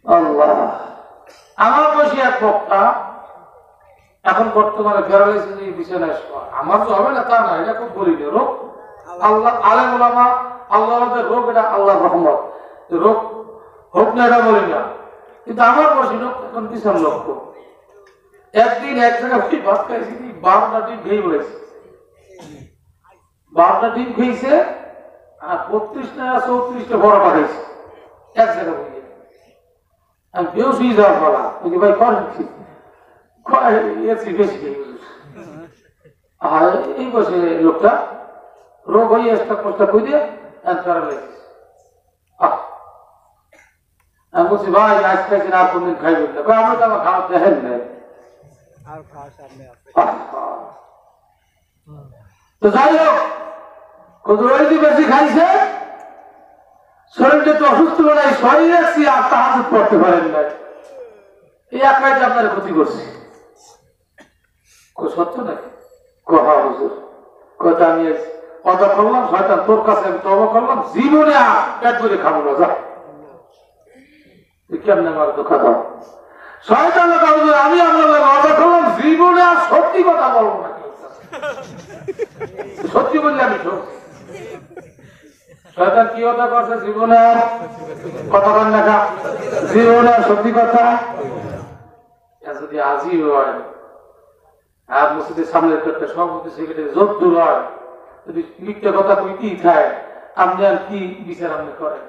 আল্লাহ আমার বসে এক বক্তা এখন বর্তমানে প্যারালাইসিস বিছানায়, আমার তো হবে না তা না, এটা খুব বলি রোগ। আল্লাহ আলেম ওলামা আল্লাহদের রোগ, এটা আল্লাহর রহমত, রোগ হোক না এটা বলি না, কিন্তু আমার বসে লোক এখন বিশাল লক্ষ্য। একদিন এক জায়গায় ভাত খাইছি, 12টা ডিম খেয়ে বলেছি, 12টা ডিম খেয়েছে আর 32 না 34টা বড়টা খাইছে এক জায়গায় হয়ে। আমি বেশ হয়ে যাওয়ার বলা, ভাই করেন কি বেশি আর এই বসে লোকটা রোগ হয়ে একটা কষ্ট করে আমি বলছি ভাই আজ খাইছেন আর কোনদিন খাইবেন না, আমরা তো আমার খাওয়া দেখেন নাই। তো যাই হোক কত বেশি খাইছে, শরীরটা তো অসুস্থ নাই, শরীর রাখছি আর তাহাজ্জুদ পড়তে পারেন না, এই এক রাইতে আপনার ক্ষতি করছে। সত্য নাকি? কহা হুজুর কথা আমি কথা করলাম, শয়তান তোর কাছে আমি তওবা করলাম, জীবনে আর পেট ভরে খাবো না, যা কেমনে আমার ধোকা দাও। শয়তান হুজুর আমি আপনার কথা করলাম, জীবনে আর সত্যি কথা বলবো না, সত্যি বললে আমি সত্যি। শয়তান কি কথা করছে, জীবনে আর কথা বল না, জীবনে আর সত্যি কথা যদি আজই হয়, আর মসজিদের সামনের একটা সভাপতি সেক্রেটারি জোর দূর হয়, যদি মিথ্যা কথা কইতেই খায়, আপনি আর কি বিচার আপনি করেন?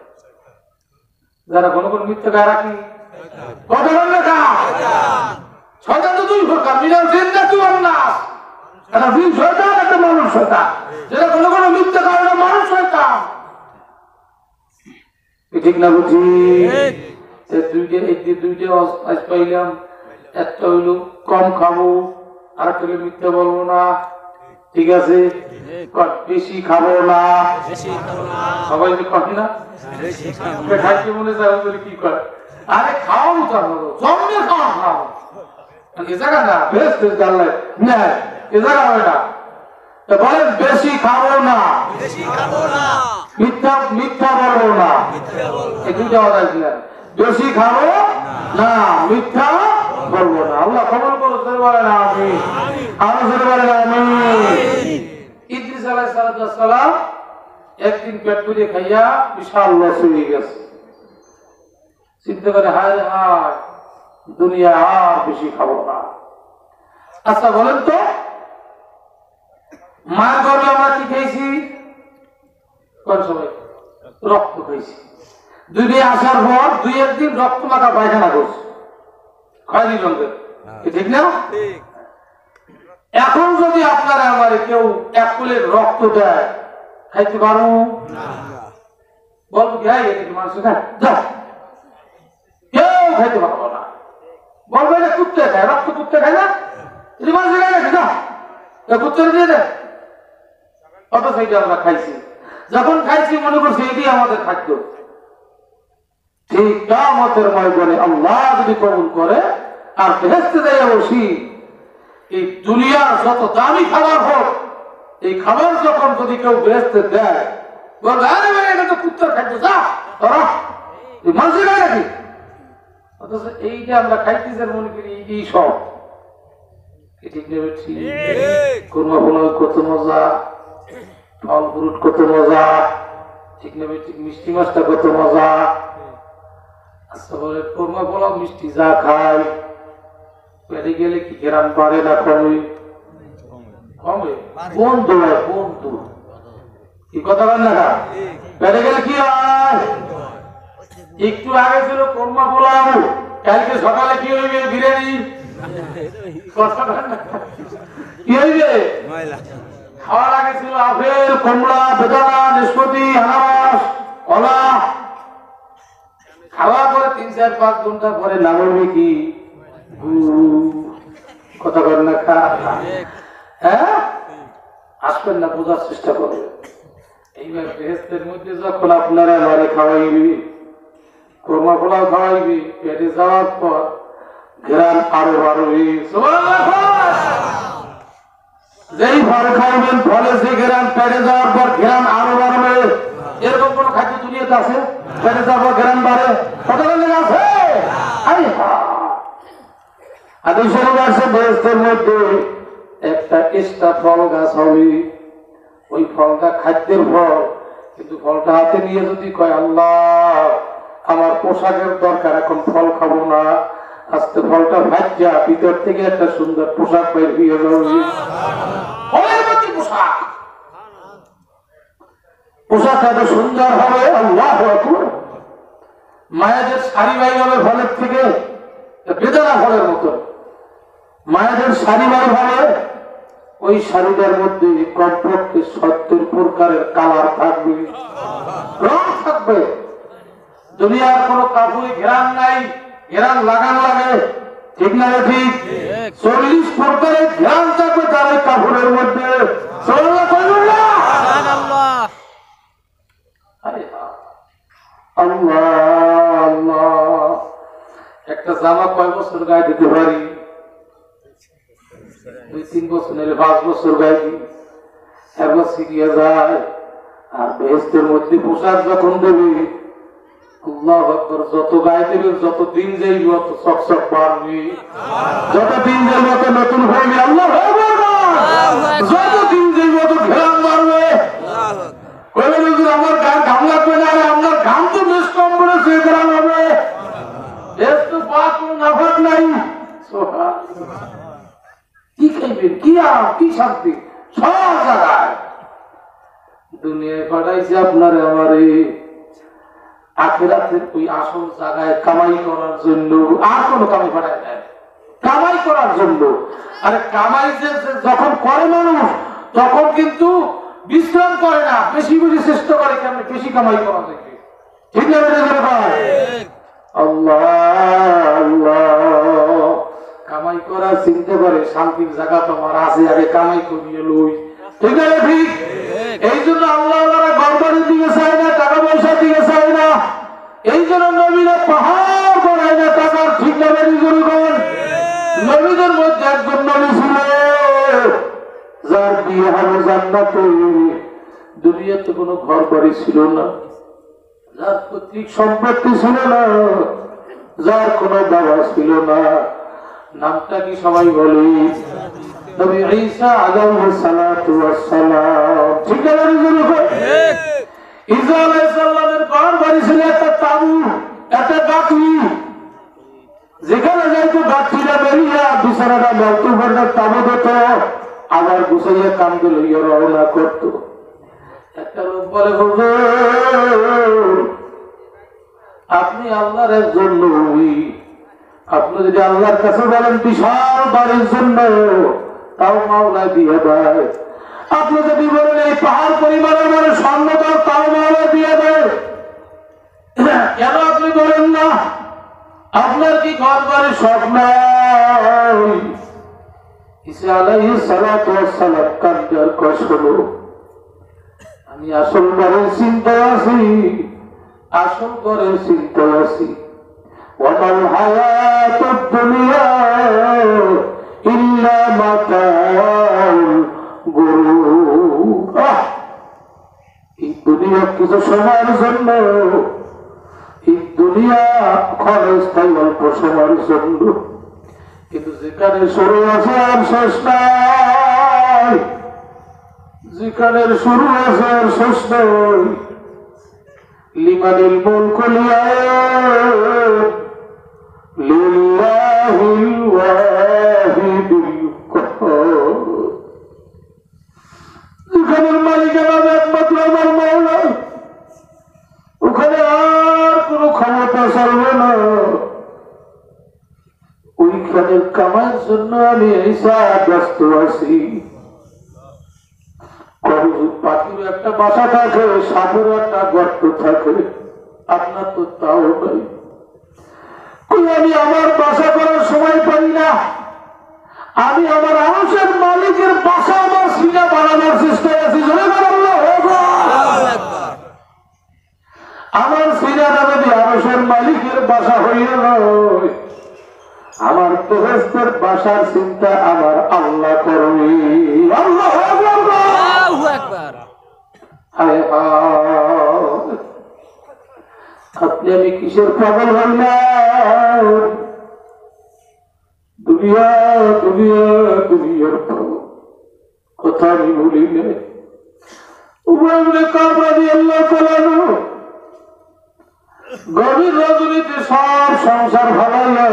যারা কোনো কোনো মিথ্যা গায়ে রাখি কথা বল না, শয়তান তো 2 প্রকার, মিনাল জিন্নাতি ওয়ান নাস, একটা জিন শয়তান, একটা মানুষ শয়তান। যেটা কোনো কোনো মিথ্যা কারণে মানুষ শয়তান, ঠিক না? বুঝি দুইটা আজ পাইলাম, একটা হইল কম খাবো, আর একটা হইল মিথ্যা বলবো না, ঠিক আছে, বেশি খাবো না, সবাই যে কয় না খাইতে মনে চায় কি করে, আরে খাওয়া উঠার হলো জন্মে খাওয়া খাও এ জায়গা না বেশ জানলে এ জায়গা হবে না। বলেন বেশি খাবো না, মিথ্যা মিথ্যা বলবো না, এই দুইটা কথা ছিলেন, বেশি খাবো না মিথ্যা বলবো না। আল্লাহ কবুল করো, বলে না আমি আরো বলে না আমি। ইদ্রিস আলাইহিস সালাম একদিন পেট পুড়িয়ে খাইয়া বিশাল লস হয়ে গেছে, চিন্তা করে হায় হায় দুনিয়া আর বেশি খাবো না। আচ্ছা বলেন তো মায়ের গর্ভে আমরা কি খেয়েছি? কোন সময় রক্ত খাইছি, দুই দিন আসার পর দুই একদিন রক্ত মাখা পায়খানা করছে, খয়নি রঙের, ঠিক না? এখন যদি আপনারা আমার কেউ এক কুলের রক্ত দেয় খাইতে পারো? বলবো কি মানুষ কেউ খাইতে পারবো না, বলবো এটা কুত্তে খায়, রক্ত কুত্তে খায় না, মানুষ খাই না, কুত্তে দিয়ে দেয়। অথচ এটা আমরা খাইছি, যখন খাইছি মনে করছি এটি আমাদের খাদ্য। ঠিক কিয়ামতের ময়দানে আল্লাহ যদি কবুল করে আর বেহেশতে দেয় বসি, এই দুনিয়ার যত দামি খাবার হোক, এই খাবার যখন যদি কেউ বেহেশতে দেয় বলবে আরে ভাই এটা তো কুত্তার খাদ্য, যা তোরা মানুষের গায়ে নাকি। অথচ এইটা আমরা খাইতেছি মনে করি এই সব ঠিক নেবে। ঠিক কুরমা পোলাও কত মজা, ফল ফ্রুট কত মজা, ঠিক নেবে ঠিক মিষ্টি মাছটা কত মজা। আচ্ছা বলে কুরমা পোলাও মিষ্টি যা খায় পেটে গেলে কি গ্রাম বাড়ে না কমে? কমে, বন্ধু বন্ধু কি কথা বলেন না, পেটে গেলে কি হয়? একটু আগে ছিল কুরমা পোলাও, কালকে সকালে কি হইবে? বিরিয়ানি। কি হইবে? খাওয়ার আগে ছিল আপেল, কমলা, বেদানা, নাশপাতি, আনারস, কলা। খাওয়ার পরে 3-4-5 ঘন্টা পরে নামবে কি কথা বলেন না, হ্যাঁ আসবেন না, বোঝার চেষ্টা করবেন। এইবার বেহেশতের মধ্যে যখন আপনারা ঘরে খাওয়াইবি, কুরমা পোলাও খাওয়াইবি, পেটে যাওয়ার পর ঘেরান আরো বাড়বি। যেই ফল খাইবেন ফলে যে ঘেরান পেটে যাওয়ার পর ঘেরান আরো বাড়বে। এরকম কোন খাদ্য দুনিয়াতে আছে পেটে যাওয়ার পর ঘেরান বাড়ে? কত আছে? বেহেশতের মধ্যে একটা এক্সট্রা ফল গাছ হবে, ওই ফলটা খাদ্যের ফল, কিন্তু ফলটা হাতে নিয়ে যদি কয় আল্লাহ আমার পোশাকের দরকার, এখন ফল খাবো না, আজকে ফলটা ভাজ্যা ভিতর থেকে একটা সুন্দর পোশাক বের হয়ে যাবে। পোশাক পোশাক এত সুন্দর হবে, আল্লাহ মায়েদের শাড়ি বাই হবে ফলের থেকে, বেদানা ফলের মতো মায়েদের শাড়ি বাই হবে। ওই শাড়িটার মধ্যে কমপক্ষে 70 প্রকারের কালার থাকবে, রং থাকবে। দুনিয়ার কোন কাপড়ে ঘেরান নাই, ঘেরান লাগান লাগে, ঠিক না? ঠিক 40 প্রকারের ঘেরান থাকবে তার ওই কাপড়ের মধ্যে। একটা জামা কয় বছর গায়ে দিতে পারি? 2-3 বছর নিলে 5 বছর গায়ে দিই, একবার ছিড়িয়ে যায়। আর বেহেশতের মধ্যে পোশাক যখন দেবে আল্লাহু আকবার, যত গায়ে দেবে যত দিন যাইবে তত চকচক বাড়বে, যত দিন যাইবে তত নতুন হইবে। আল্লাহু আকবার, যত দিন যাইবে তত ঘেরান বাড়বে। আমার গান ঘাম লাগবে না, আপনার ঘাম তো বেশ কম করে সে ঘেরান হবে। বেশ তো পাক নাফাক নাই, কি খাইবেন, কি আরাম, কি শান্তি সব জায়গায়। দুনিয়ায় পাঠাইছে আপনার আমারে আখিরাতের ওই আসল জায়গায় কামাই করার জন্য, আর কোন কামাই পাঠায় না, কামাই করার জন্য। আরে কামাই যখন করে মানুষ তখন কিন্তু বিশ্রাম করে না, বেশি বেশি চেষ্টা করে কেমন বেশি কামাই করা যায়, ঠিক না? আল্লাহ আল্লাহ কামাই করার চিন্তা করে শান্তির জায়গা তোমার আছে, আগে কামাই করিয়ে লই, ঠিক আছে ঠিক। এই জন্য আল্লাহ ঘর বাড়ির দিকে চায় না, টাকা পয়সার দিকে চায় না। এই জন্য নবীরা পাহাড় বানায় না টাকার, ঠিক না বেরি জনগণ? নবীদের মধ্যে একজন নবী ছিল যার বিয়ে হবে জান্নাতে। দুনিয়াতে কোনো ঘর বাড়ি ছিল না, যার পৈতৃক সম্পত্তি ছিল না, যার কোনো বাবা ছিল না। নামটা কি সবাই বলে? নবী ঈসা আলাইহিস সালাতু ওয়াস সালাম। ঠিক আছে জনগণ? ঈসা আলাইহিস সালামের ঘর বাড়ি ছিল একটা তাঁবু, একটা গাঁথি, যেখানে যাইতো গাঁথিটা বেরিয়ে বিছানাটা মেলতো করে তাঁবু দিত, আবার গুছাইয়া কান্দে লইয়া রওনা করত। একটা লোক বলে, হুজুর আপনি আল্লাহর একজন নবী, আপনি যদি আল্লাহর কাছে বলেন বিশাল বাড়ির জন্য, তাও মাওলা দিয়ে দেয়। আপনি যদি বলেন এই পাহাড় পরিমাণের মানে স্বর্ণ দাও, তাও মাওলা দিয়ে দেয়। কেন আপনি বলেন না? আপনার কি ঘর বাড়ির শখ নাই? ঈসা আলাইহিস সালাতু ওয়াস সালাম কান্দার কষ্ট, আমি আসল ঘরের চিন্তায় আছি, আসল ঘরের চিন্তায় আছি। ওয়ামাল হায়াতুদ দুনিয়া ইল্লা মাতাউল গুরুর। এই দুনিয়া কিছু সময়ের জন্য, এই দুনিয়া ক্ষণস্থায়ী অল্প সময়ের জন্য, কিন্তু যেখানে শুরু আছে আর শেষ নাই, যেখানে শুরু আছে আর শেষ নাই। লিমানিল মুলকুল ইয়াউম লিল্লাহিল ওয়াহিদিল কাহ্হার। যেখানে মালিকানা একমাত্র আমার মাওলা, ওখানে আর কোন ক্ষমতা চলবে না। ওইখানের কামার জন্য আমি ঈসা ব্যস্ত আছি। পাখির একটা বাসা থাকে, সাপের একটা গর্ত থাকে, আপনার তো তাও নাই। আমি আমার বাসা করার সময় পাই না, আমি আমার আরশের মালিকের বাসা আমার সিনা বানানোর চেষ্টায় আছি। আমার সিনাটা যদি আরশের মালিকের বাসা হইয়া নয়, আমার বেহেশতের বাসার চিন্তা আমার আল্লাহ করবে। আল্লাহু আকবার। হায় হায়, আপনি আমি কিসের পাগল হইলাম? দুনিয়া দুনিয়া দুনিয়ার পাগল, কথা আমি ভুলি নাই। উভয় কাব রাদিয়াল্লাহু তাআলা গভীর রজনীতে সব সংসার ফলাইয়া,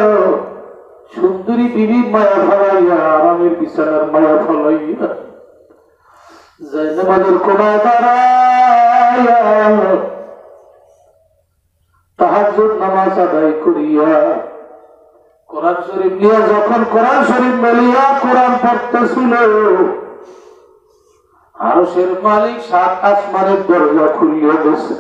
সুন্দরী বিবির মায়া ফলাইয়া, আরামের বিছানার মায়া ফলাইয়া, জায়নামাজের কোনায় দাঁড়াইয়া তাহাজ্জুদ নামাজ আদায় করিয়া কোরআন শরীফ নিয়ে যখন কোরআন শরীফ মেলিয়া কোরআন পড়তেছিল, আরশের মালিক সাত আসমানের দরজা খুলিয়া গেছে।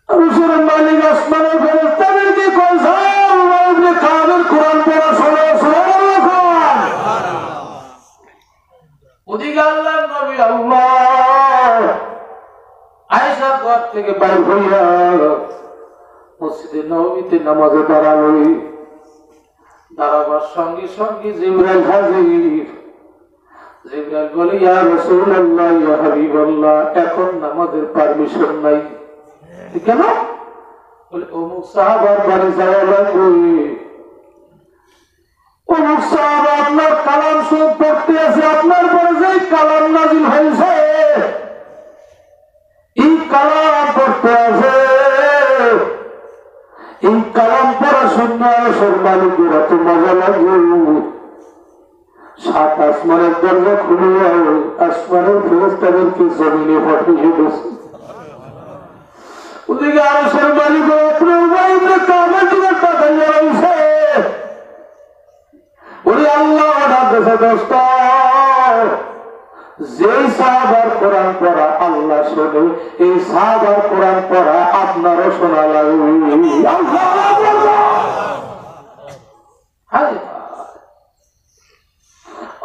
আরশের মালিক আসমানের ফেরেশতাদেরকে কইছে, ইবনে কাবের কোরআন পড়া শোনো, সুবহানাল্লাহ। ওদিকে আল্লাহর নবী আল্লাহ আয়েশা ঘর থেকে বাইর হইয়া মসজিদে নববীতে নামাজে দাঁড়ালো। দাঁড়াবার সঙ্গে সঙ্গে জিবরাইল হাজির। জিবরাইল বলে, ইয়া রাসূলুল্লাহ, ইয়া হাবিবাল্লাহ, এখন নামাজের পারমিশন নাই। কেন? বলে অমুক সাহাবার বাড়ি যাওয়া লাগবে, অমুক সাহাবা আপনার কালাম শরীফ পড়তে আছে, আপনার পরে যে কালাম নাজিল হয়েছে, এই কালাম পড়তে আছে, এই কালাম পড়া শুনলে আসল মালিকের এত মজা লাগবে। সাত আসমানের দরজা খুলে আসমানের ফেরেশতাদেরকে জমিনে পাঠিয়ে গেছে। ওদিকে আরশের মালিক ইবনে কাবের দিকে তাকাইয়া রয়েছে। ওরে আল্লাহ ডাকতেছে, দোস্ত, যেই সাহাবার কোরআন পড়া আল্লাহ শোনে, এই সাহাবার কোরআন পড়া আপনারও শোনা লাগবে।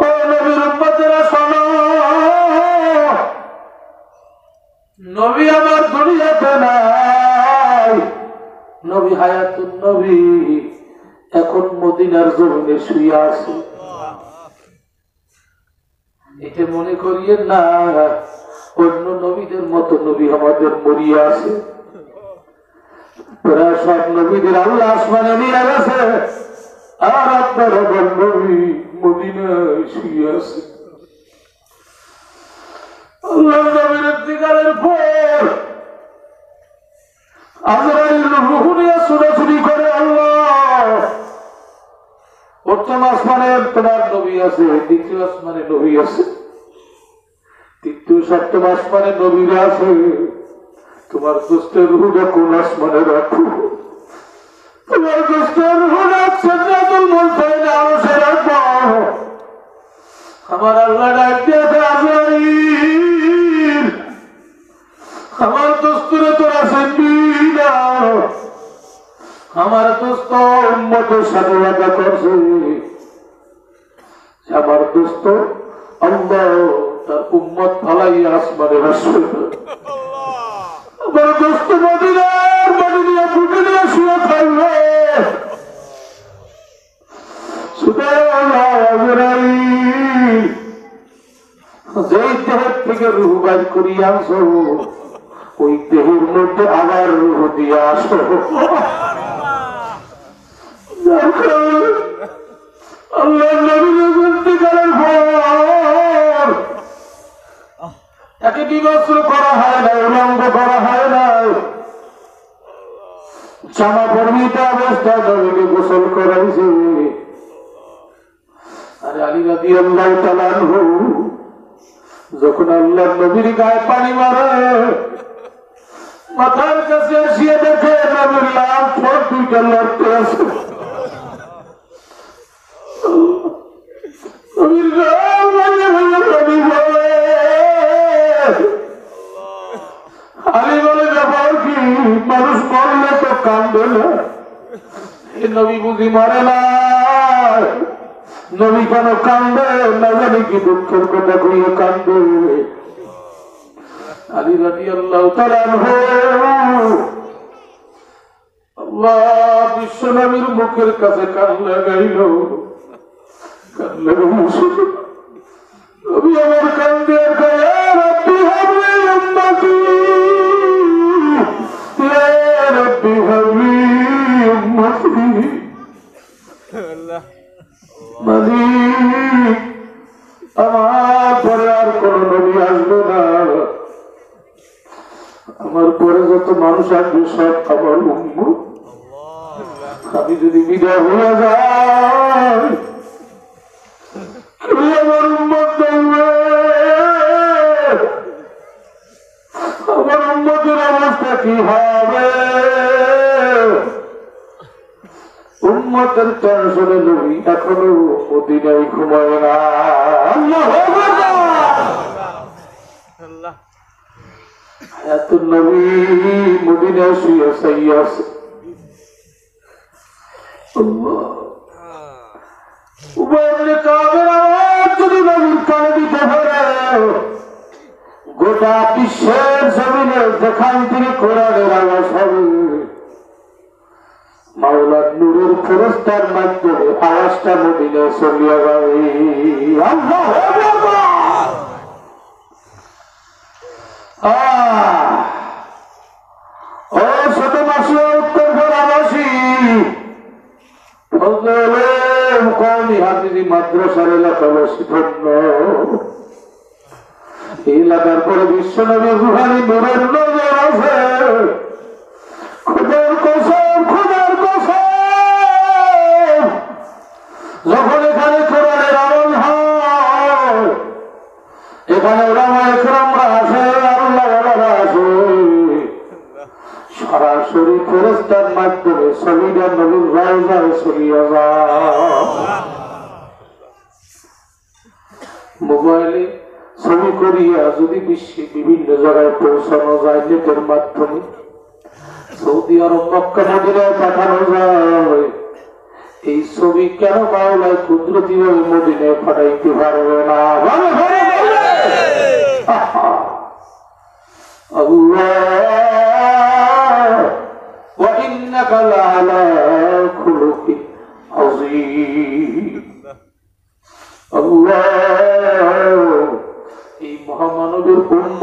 ও নবীর উম্মতেরা নবী হায়াতুন নবী এখন মদিনার জমিনে শুয়ে আছে। এটা মনে করিয়েন না অন্য নবীদের মতো নবী আমাদের মরিয়া আছে। প্রায় সব নবীদের আল্লাহ আসমানে নিয়ে গেছে, আর আপনার নবী মদিনায় শুয়ে আছে। আল্লাহ নবীর ইন্তেকালের পর আজরাইল রূহ নিয়ে ছুটাছুটি করে, আল্লাহ প্রথম আসমানে তোমার নবী আছে, দ্বিতীয় আসমানে নবী আছে, তৃতীয় সপ্তম আসমানে নবীরা আছে, তোমার দুষ্টের রূহটা কোন আসমানে রাখো? তোমার দুষ্টের রূহটা সিদরাতুল মুনতাহায় আরশে রাখো। আমার আল্লাহ ডাক দিয়েছে, আজরাইল আমার দোস্তরে তোরা চিনবি না, আমার দোস্ত উম্মতের সাথে ওয়াদা করছে, আমার দোস্ত আল্লাহ তার উম্মত ফালাই আসমানে আসবে। আমার দোস্ত মদিনার মাটি দিয়ে ফুটে দিয়ে শুয়ে থাকবে। যেই দেহের থেকে রূহ বাইর করিয়া আনছো, ওই দেহের মধ্যে আবার রূহ দিয়ে আসো। আল্লাহ নবীর ইন্তেকালের পর তাকে বিবস্ত্র করা হয় না, উলঙ্গ করা হয় না, জামা পরিহিত অবস্থায় নবীকে গোসল করাইছে। আরে আলী রাদিয়াল্লাহু তাআলা আনহু যখন আল্লাহ নবীর গায়ে পানি মারে, মাথার কাছে আসিয়ে দেখে নবীর লাল ঠোঁট দুইটা লড়তে আছে। নবীর গাল ভাইয়া ভাইয়া নবী বলে, আলী বলে ব্যাপার কি? মানুষ মরলে তো কান্দে না, এ নবী বুঝি মরে না, নবী কেন কান্দে? না জানি কি দুঃখের কথা কইয়া কান্দে। আলী রাদিয়াল্লাহু তাআলা আনহু আল্লাহ বিশ্ব নবীর মুখের কাছে কান লাগাইল, কান লাগাইল। নবী আমার কান্দে কয়, ইয়া রাব্বি হাবলি উম্মতি, ইয়া রাব্বি হাবলি উম্মতি। আল্লাহ মালিক, আমার পরে আর কোন নবী আসবে না, আমার পরে যত মানুষ আসবে সব আমার উম্মত। আমি যদি বিদায় হয়ে যাই, আমার উম্মত দেখবে, আমার উম্মতের অবস্থা কি হবে? উম্মতের টেনশনে নবী এখনো মদিনায় ঘুমায় না। এত নবী মদিনায় শুয়ে শুয়ে আছে। যদি নবীর কানে দিতে পারে, গোটা বিশ্বের জমিনে যেখান থেকে কোরআনের আওয়াজ হবে, মাওলার নূরের ফেরেশতার মাধ্যমে আওয়াজটা মদিনায় চলিয়া যাবে। আল্লাহু আকবার। ও শতবাসী, উত্তর পাড়াবাসী, কওমি হাফিজি মাদ্রাসার এলাকাবাসী ধন্য। এই এলাকার পরে বিশ্বনবীর রুহানি নূরের নজর আছে। খোদার কসম, খোদার কসম, যখন এখানে কোরআনের আওয়াজ হয়, এখানে ওলামা ইকরামরা আসে, আল্লাহওয়ালারা আসে, সরাসরি ফেরেশতার মাধ্যমে ছবিটা নবীর রওজায় ছড়িয়ে যায়। মোবাইলে ছবি করিয়া যদি বিশ্বে বিভিন্ন জায়গায় পৌঁছানো যায়, নেটের মাধ্যমে সৌদি আরব মক্কা মদিনায় পাঠানো যায়, এই ছবি কেন মাওলায় কুদরতি ভাবে মদিনায় পাঠাইতে পারবে না? আল্লাহ ইন্নাকা লাআলা খুলুকিন আযীম। আল্লাহ, এই মহামানবের উম্মত,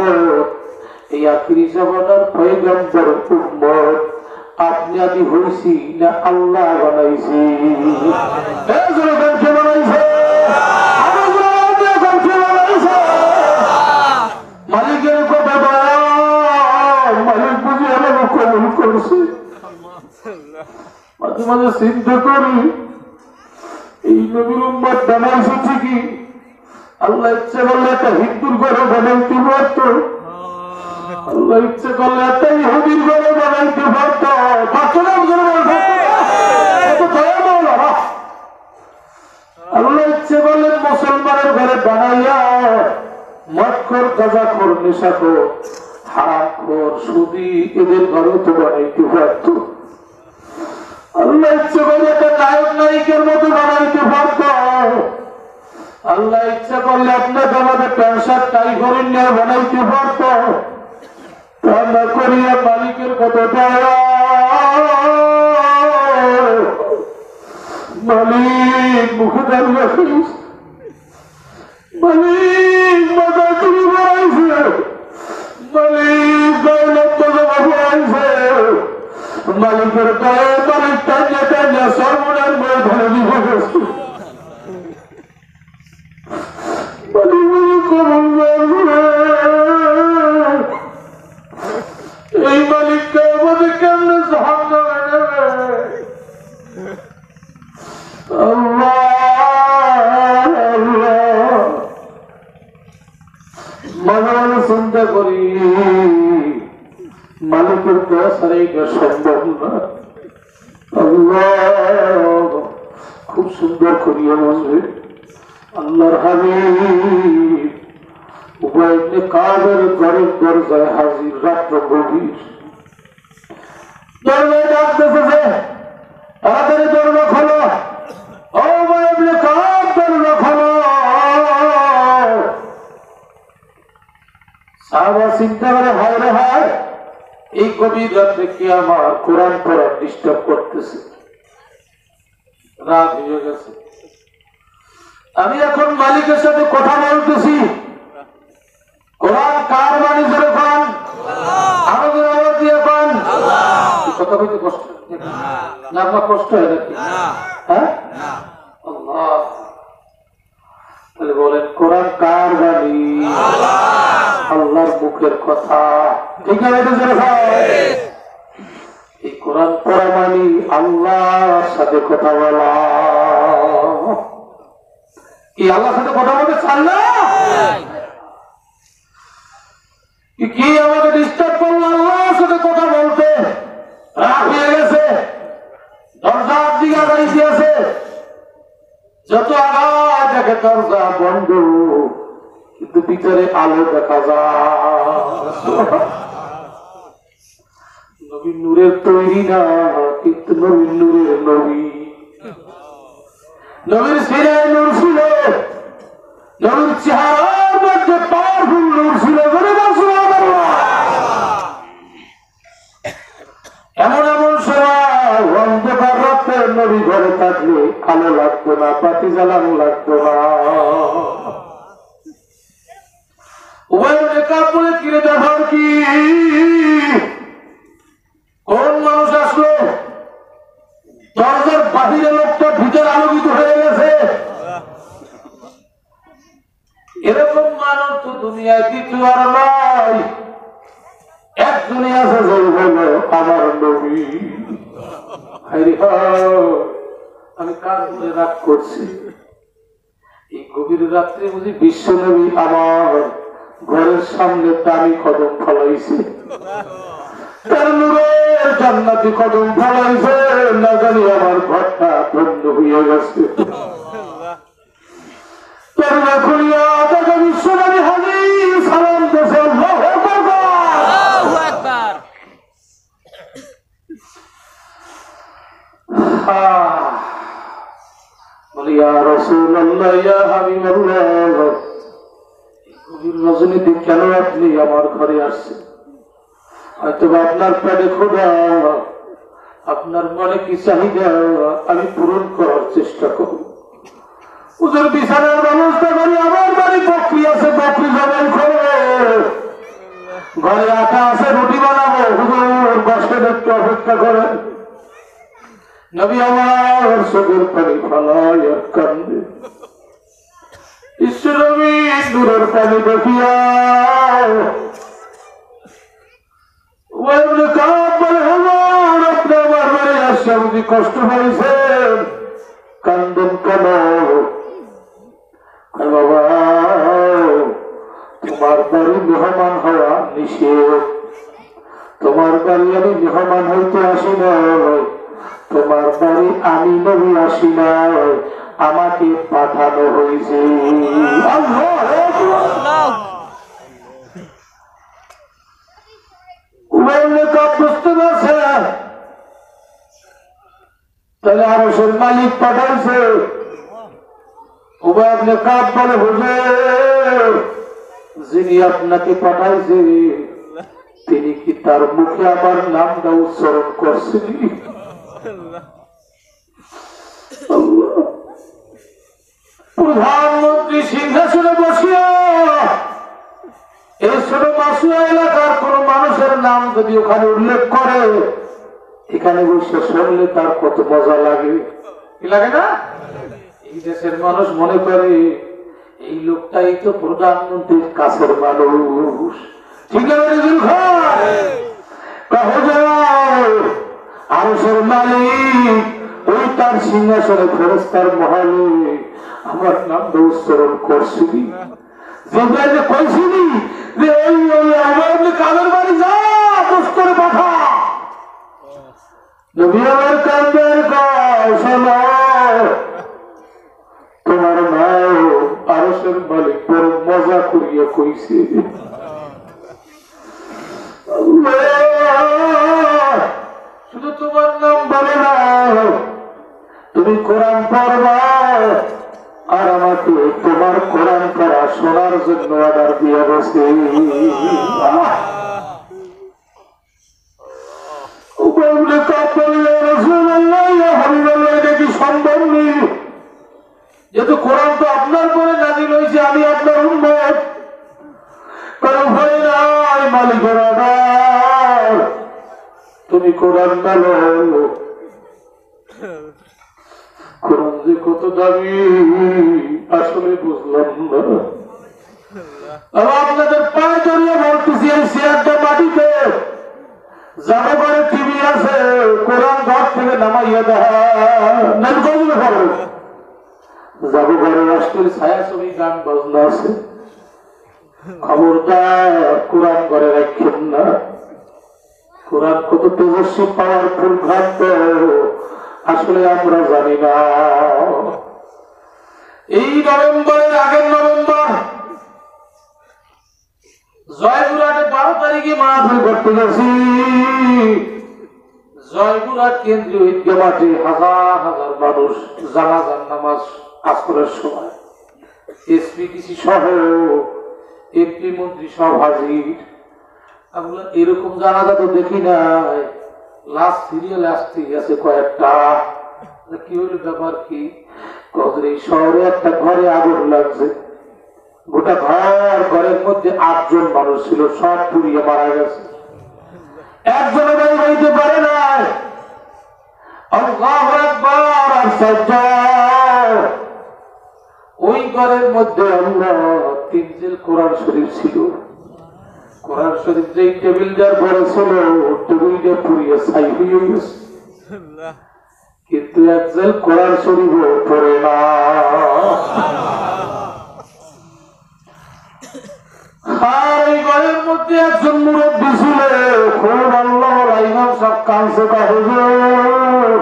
এই আখিরি জামানার পয়গম্বর উম্মত আপনি আমি হইছি না আল্লাহ বানাইছি? কে বানাইছে? মালিকের কথা মালিক বুঝি আমাকে কবুল করছে। মাঝে মাঝে চিন্তা করি এই নবীর উম্মত বানাইছে ঠিকই, আল্লাহ ইচ্ছে করলে একটা হিন্দুর ঘরে বানাইতে পারত, আল্লাহ ইচ্ছে করলে একটা ইহুদির ঘরে বানাইতে পারত। আল্লাহ ইচ্ছে করলে মুসলমানের ঘরে বানাইয়া মদখোর, গাঁজাখোর, নেশাখোর, হারামখোর, সুদী এদের ঘরে তো বানাইতে পারত। আল্লাহ ইচ্ছে করলে একটা নায়ক নায়িকের মতো বানাইতে পারত। আল্লাহ ইচ্ছা করলে আপনাকে আমাদের প্যান্ট শার্ট টাই করে নিয়ে বানাইতে পারত। রান্না করিয়া মালিকের কত দয়া, মালিক মুখে দাঁড়িয়ে মালিক মাথা চুরি বাড়াইছে, মালিক দৌলত বাড়াইছে, মালিকের দয়া মালিক টানিয়া টানিয়া সর্বনার মেয়ে ধরে দিয়ে গেছে। এই মালিকটা আমাদের কেমনে জাহান্নামে নেবে? মাঝে মাঝে চিন্তা করি মালিকের দয়া ছাড়া এটা সম্ভব না। আল্লাহ খুব সুন্দর করিয়া বলবে আল্লাহর হাবিব উভয় ইবনে কাবের ঘরের দরজায় হাজির, রাত্র গভীর, দরজায় ডাক দিতেছে, তাড়াতাড়ি দরজা খোলো, ও উভয় ইবনে কাব দরজা খোলো। সাহাবা চিন্তা করে হায় রে হায়, এই গভীর রাত্রে কি আমার কোরআন পড়া ডিস্টার্ব করতেছে, রাত হয়ে গেছে, আমি এখন মালিকের সাথে কথা বলতেছি, কোরআন কার বাণী ধরে পান, আমাদের আওয়াজ দিয়ে পান, কথা বলতে কষ্ট না, আপনার কষ্ট হয় নাকি? হ্যাঁ, আল্লাহ তাহলে বলেন কোরআন কার বাণী? আল্লাহর মুখের কথা, ঠিক না? এই কোরআন পড়া মানি আল্লাহর সাথে কথা বলা। কি আল্লাহর সাথে কথা বলতে চান না? কি আমাকে ডিস্টার্ব করলো আল্লাহর সাথে কথা বলতে? রাত হয়ে গেছে, দরজার দিকে আগাই দিয়েছে, যত আঘাত দেখে দরজা বন্ধ, কিন্তু ভিতরে আলো দেখা যায়। নবী নূরের তৈরি না, কিন্তু নবী নূরের নবী। নবীর সিরায় নূর ছিল, নবীর চেহারার মধ্যে পাওয়ারফুল নূর ছিল। এমন এমন সময় অন্ধকার রাতে নবী ঘরে থাকলে আলো লাগতো না, বাতি জ্বালানো লাগতো না। উভয় মেকআপ করে কিনে দেখার কি কোন মানুষ আসলো, দরজার বাহিরে লোকটা ভিতরে আলোকিত হয়ে গেছে। এরকম মানুষ তো দুনিয়ায় দ্বিতীয় আর নয়, একজনই আছে যে হলো আমার নবী। আমি কার উপরে রাগ করছি? এই গভীর রাত্রে বুঝি বিশ্ব নবী আমার ঘরের সামনে দামি কদম ফলাইছে, তার নূরের জান্নাতি কদম ফলাইছে, না জানি আমার ঘরটা বন্ধ হয়ে গেছে। দরজা খুলিয়া দেখে বিশ্ব নবী হাজির, সালাম দিয়েছে, আল্লাহু আকবার, আল্লাহু আকবার। বলি ইয়া রাসূলুল্লাহ, ইয়া হাবিবাল্লাহ, গভীর রজনীতে কেন আপনি আমার ঘরে আসছেন? হয়তো আপনার পেটে ক্ষুধা, আপনার মনে কি চাহিদা আমি পূরণ করার চেষ্টা করব। ওদের বিছানার ব্যবস্থা করি, আমার বাড়ি বকরি আছে, বকরি জবাই করবো, ঘরে আটা আছে, রুটি বানাবো, হুজুর বসেন একটু অপেক্ষা করেন। নবী আমার চোখের পানি ফালায় আর কান্দে। ঈশ্বর নবী দূরের পানি দেখিয়া কষ্ট পাইছেন, কান্দন কেন? বাবা তোমার বাড়ি মেহমান হওয়া নিষেধ, তোমার বাড়ি আমি মেহমান হইতে আসি না, তোমার বাড়ি আমি নবী আসি না, আমাকে পাঠানো হয়েছে। বুঝতে পারছে তাহলে আরশের মালিক পাঠাইছে। উভয় আপনি কাপ বলে হুজুর যিনি আপনাকে পাঠাইছে তিনি কি তার মুখে আমার নামটা উচ্চারণ করছেন? প্রধানমন্ত্রী সিংহাসনে বসিয়া এই ছোট মাসুয়া এলাকার কোন মানুষের নাম যদি ওখানে উল্লেখ করে, এখানে বসে শুনলে তার কত মজা লাগে, কি লাগে না? এই দেশের মানুষ মনে করে এই লোকটাই তো প্রধানমন্ত্রীর কাছের মানুষ, ঠিক আরশের মালিক ওই তার সিংহাসনে ফেরেশতার মহলে আমার নামটা উচ্চারণ করছিলি, যে কইছিলি যে ওই আমার কাদের বাড়ি যা দোষ করে পাঠা। নবীর কান্দের তোমার মাও আরশের মালিক বড় মজা করিয়া কইছে, শুধু তোমার নাম বলে না, তুমি কোরআন পড়বা আর আমাকে তোমার কোরআন পড়া শোনার জন্য অর্ডার দিয়ে বসে। সম্ভব নেই, যেহেতু কোরআন তো আপনার পরে নাজিল হয়েছে, আমি আপনার উম্মত, কারণ ভয় নাই মালিকের অর্ডার, তুমি কোরআন বলো। কোরআন যে কত দামি আসলে বুঝলাম না। আপনাদের পায়ে জড়িয়ে বলতেছি এই চেয়ারটা মাটিতে, যাবো করে টিভি আছে, কোরআন ঘর থেকে নামাইয়া দেখা যাবো ঘরে রাষ্ট্রের ছায়া ছবি গান বাজনা আছে, খবরদার কোরআন ঘরে রাখেন না। কোরআন কত তেজস্বী পাওয়ারফুল ভ্রান্ত আসলে আমরা জানি না। এই নভেম্বরের আগের নভেম্বর জয়পুরহাটে 12 তারিখে মাহফিল করতে গেছি। জয়পুরহাট কেন্দ্রীয় ঈদগাহ মাঠে হাজার হাজার মানুষ জানাজার নামাজ আসরের সময় এসপিডিসি সহ এমপি মন্ত্রী সব হাজির। আমরা এরকম জানাজা তো দেখি নাই, লাস্ট সিরিয়াল আসতে গেছে কয়েকটা। কি হইল ব্যাপার কি? এই শহরে একটা ঘরে আগুন লাগছে, গোটা ঘর, ঘরের মধ্যে 8 জন মানুষ ছিল, সব পুড়িয়ে মারা গেছে, একজনের বাড়ি বাড়িতে পারে না। আল্লাহু আকবার। ওই ঘরের মধ্যে আল্লাহ 3 জেল কোরআন শরীফ ছিল। কোরআন শরীফ যেই টেবিলটার পরে ছিল, টেবিলটা পুড়িয়ে ছাই হয়ে গেছে, কিন্তু 1 জেল কোরআন শরীফও পড়ে না। আর এই ঘরের মধ্যে একজন মুরব্বী ছিল, খুব আল্লাহ ইমাম সাহেব কাঁদছে, হুজুর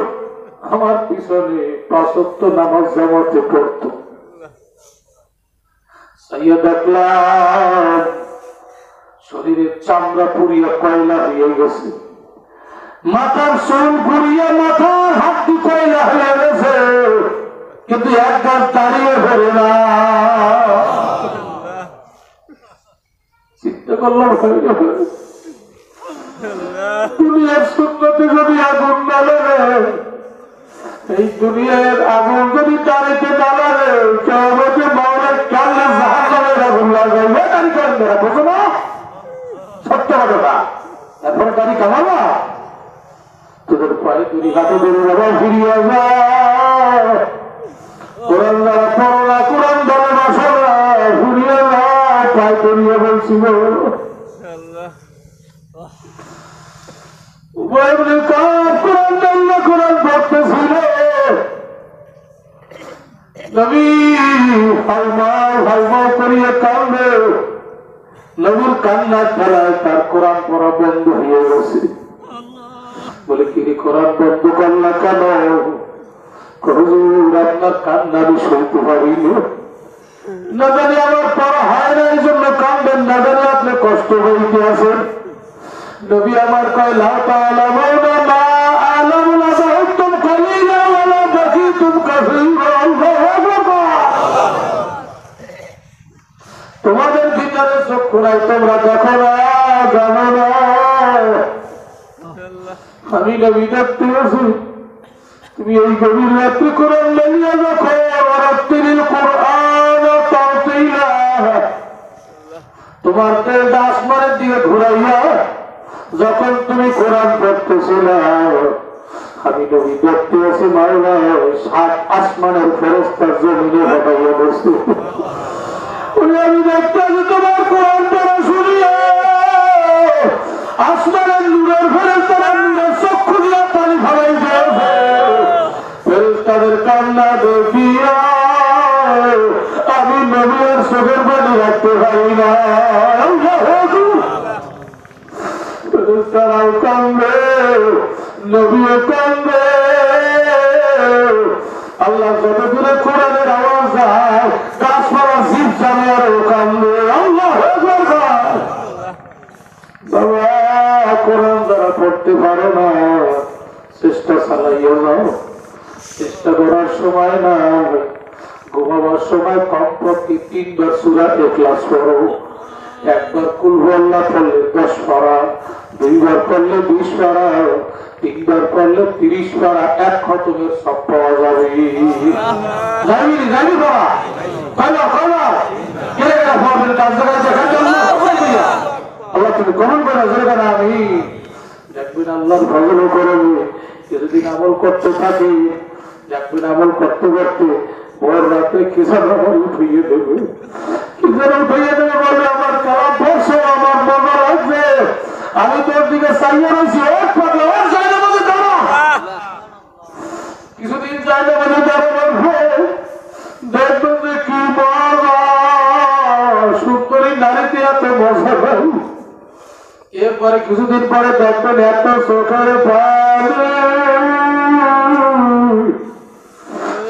আমার পিছনে 5 ওয়াক্ত নামাজ জামাতে পড়তো, দেখলাম শরীরের চামড়া পুড়িয়া কয়লা হয়ে গেছে, মাথার চুল পুড়িয়া মাথার হাড্ডি কয়লা হয়ে গেছে, কিন্তু এক গাছ দাঁড়িয়ে ধরে না। চিন্তা করলাম দুনিয়ার সুন্নতে যদি আগুন না লাগে, এই দুনিয়ার আগুন যদি তারিতে না লাগে, কেমতে মাওলার কাল্লা জাহান্নামের আগুন লাগাইবে। তারি করেন না, বুঝো না? সত্য কথা। এরপরে তারি কামাবা, তোদের পায়ে তুই হাতে ধরে বাবা ফিরিয়ে যায়। কোরআন দ্বারা পড়া, কোরআন দ্বারা বাসনা ফিরিয়ে যায়, পায়ে ধরিয়ে বলছিল কোরআন পড়তেছিল। নবী হালমাও হালমাও করিয়ে কান্দে। নবীর কান্নার ফেলায় তার কোরআন পড়া বন্ধ হয়ে গেছে। বলে কি কোরআন বন্ধ করলা কেন? হুজুর আপনার কান্না আমি সইতে পারিনি, না জানি আমার পড়া হয় না, এই জন্য কান্দেন, না জানি আপনি কষ্ট হইতে আছেন। নবী আমার কয় লা তাআলামুনা মা আলামুনা বাহুতুম কালিলা ওয়ালা বাকিতুম কাসীরা। আল্লাহু আকবার। তোমাদের ভিতরে চক্ষু নাই, তোমরা দেখো না, জানো না। আমি নবী দেখতে আছি, তুমি এই গভীর রাত্রি কোরআন লাগিয়ে দেখো। রাত্রিল কোরআন তাওতিলা, তোমার তেলটা আসমানের দিকে ঘুরাইয়া যখন তুমি কোরআন পড়তেছিল, আমি নবী দেখতে আছি মাওলা ৭ আসমানের ফেরেশতা জমিনে হটাইয়া বসে। আমি দেখতে আছি তোমার কোরআন পড়া শুনিয়া আসমানের নূরের ফেরেশতারা নূরের চক্ষু দিয়া পানি ফেলাই দিয়েছে। ফেরেশতাদের কান্না দেখিয়া আমি নবীর চোখের পানি রাখতে পারি না। ফেরেশতারাও কান্দে, নবীও কান্দে। আল্লাহ যত দূরে কোরআনের আওয়াজ যায়, গাছপালা জীব জানোয়ারও কান্দে। আল্লাহ বাবা, কোরআন যারা পড়তে পারো না, চেষ্টা চালাইও না। চেষ্টা করার সময় না, ঘুমাবার সময় কমপক্ষে ৩ বার সূরা ইখলাস পড়ো। ১ বার কুল হুয়াল্লাহ পড়লে ১০ পারা, ২ বার পড়লে ২০ পারা, ৩ বার পড়লে ৩০ পারা, ১ খতমের সব পাওয়া যাবে। যাবি যাবি বাবা, কয়লা কয়লা কে এটা পড়বেন, তার জায়গায় দেখার জন্য আল্লাহ তুমি কমন করে যাবে না। আমি দেখবেন আল্লাহর ফজলও করবে। কিছুদিন আমল করতে থাকি, দেখবেন আমল করতে করতে ভোর রাতে কিসান আমার উঠিয়ে দেবে, কিসান উঠিয়ে দেবে। বলবে আমার কালাম পড়ছো, আমার মনে লাগবে, আমি তোর দিকে চাইয়ে রয়েছি। কিছুদিন চাইলে বলে দেখবেন যে কি মজা, সুন্দরী নারীতে এত মজা হয়। এরপরে কিছুদিন পরে দেখবেন এত চোখের পানি,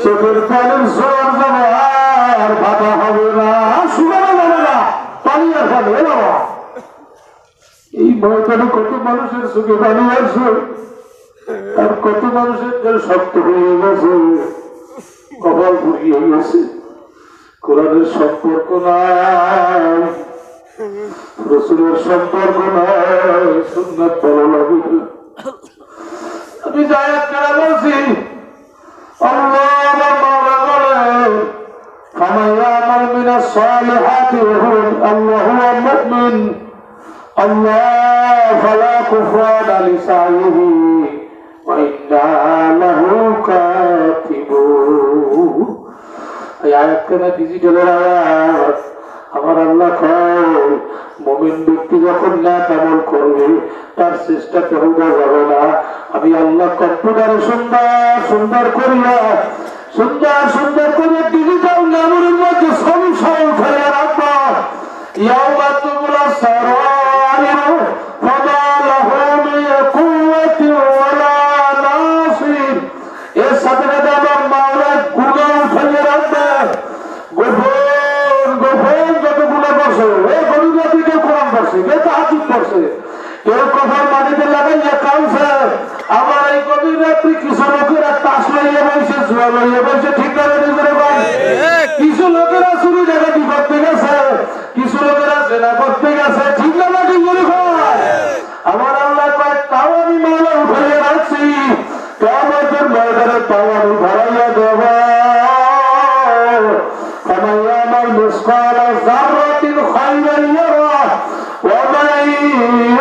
চোখের পানির জোর যাবে, আর ভাটা হবে না, শুকানো যাবে না, পানি আর পাবে না। এই ময়দানে কত মানুষের চোখে পানি আছে, আর কত মানুষের জন্য শক্ত হয়ে গেছে, কপাল পুড়িয়ে গেছে। কোরআনের সম্পর্ক নাই, রাসূলের সম্পর্ক নাই, সুন্নাত ভালো লাগে। আমি আয়াত কারা বলছি, আল্লাহ আমার মাওলা বলেন ফামান ইয়ামাল মিনাস সালিহাতি ওয়া হুয়া মুমিন আল্লাহ ফালা কুফরানা লিসাইহি ওয়া ইন্না লাহু কাতিবুন। এই আয়াতটা ডিজিটালের আয়াত। আমার আল্লাহ কয় মুমিন ব্যক্তি যখন নেক আমল করবে তার চেষ্টা কেউ যাবে না। আমি আল্লাহ কম্পিউটারে সুন্দর সুন্দর করিয়া সুন্দর সুন্দর করে ডিজিটাল মেমোরির মধ্যে ছবি সহ ফেলে রাখবো। ইয়াউমা তুবলা সারাইর ফামা লাহু মিন কুওয়াতি ওয়ালা নাসির। এর সাথে সাথে আমার মাওলা গুনাহ ফেলে রাখবে। গোপন গোপন যত গুনাহ করছে, এই গরিবের দিকে কোরআন পড়ছে, কে তাহাজ্জুদ পড়ছে, কেউ কফর মাটিতে লাগাইয়া কাঁদছে। আমার এই গভীর রাত্রি কিছু লোকেরা তাস লইয়া বসে, জুয়া লইয়া বসে, ঠিক করে নিজের ভাই। কিছু লোকেরা চুরি ডাকাতি করতে গেছে, কিছু লোকেরা জেনা করতে গেছে, ঠিক না ঠিক বলি ভাই। আমার আল্লাহ কয় তাও তাও আমি ধরাইয়া দেব فمن يعمل مثقال ذرة خيرا يره ومن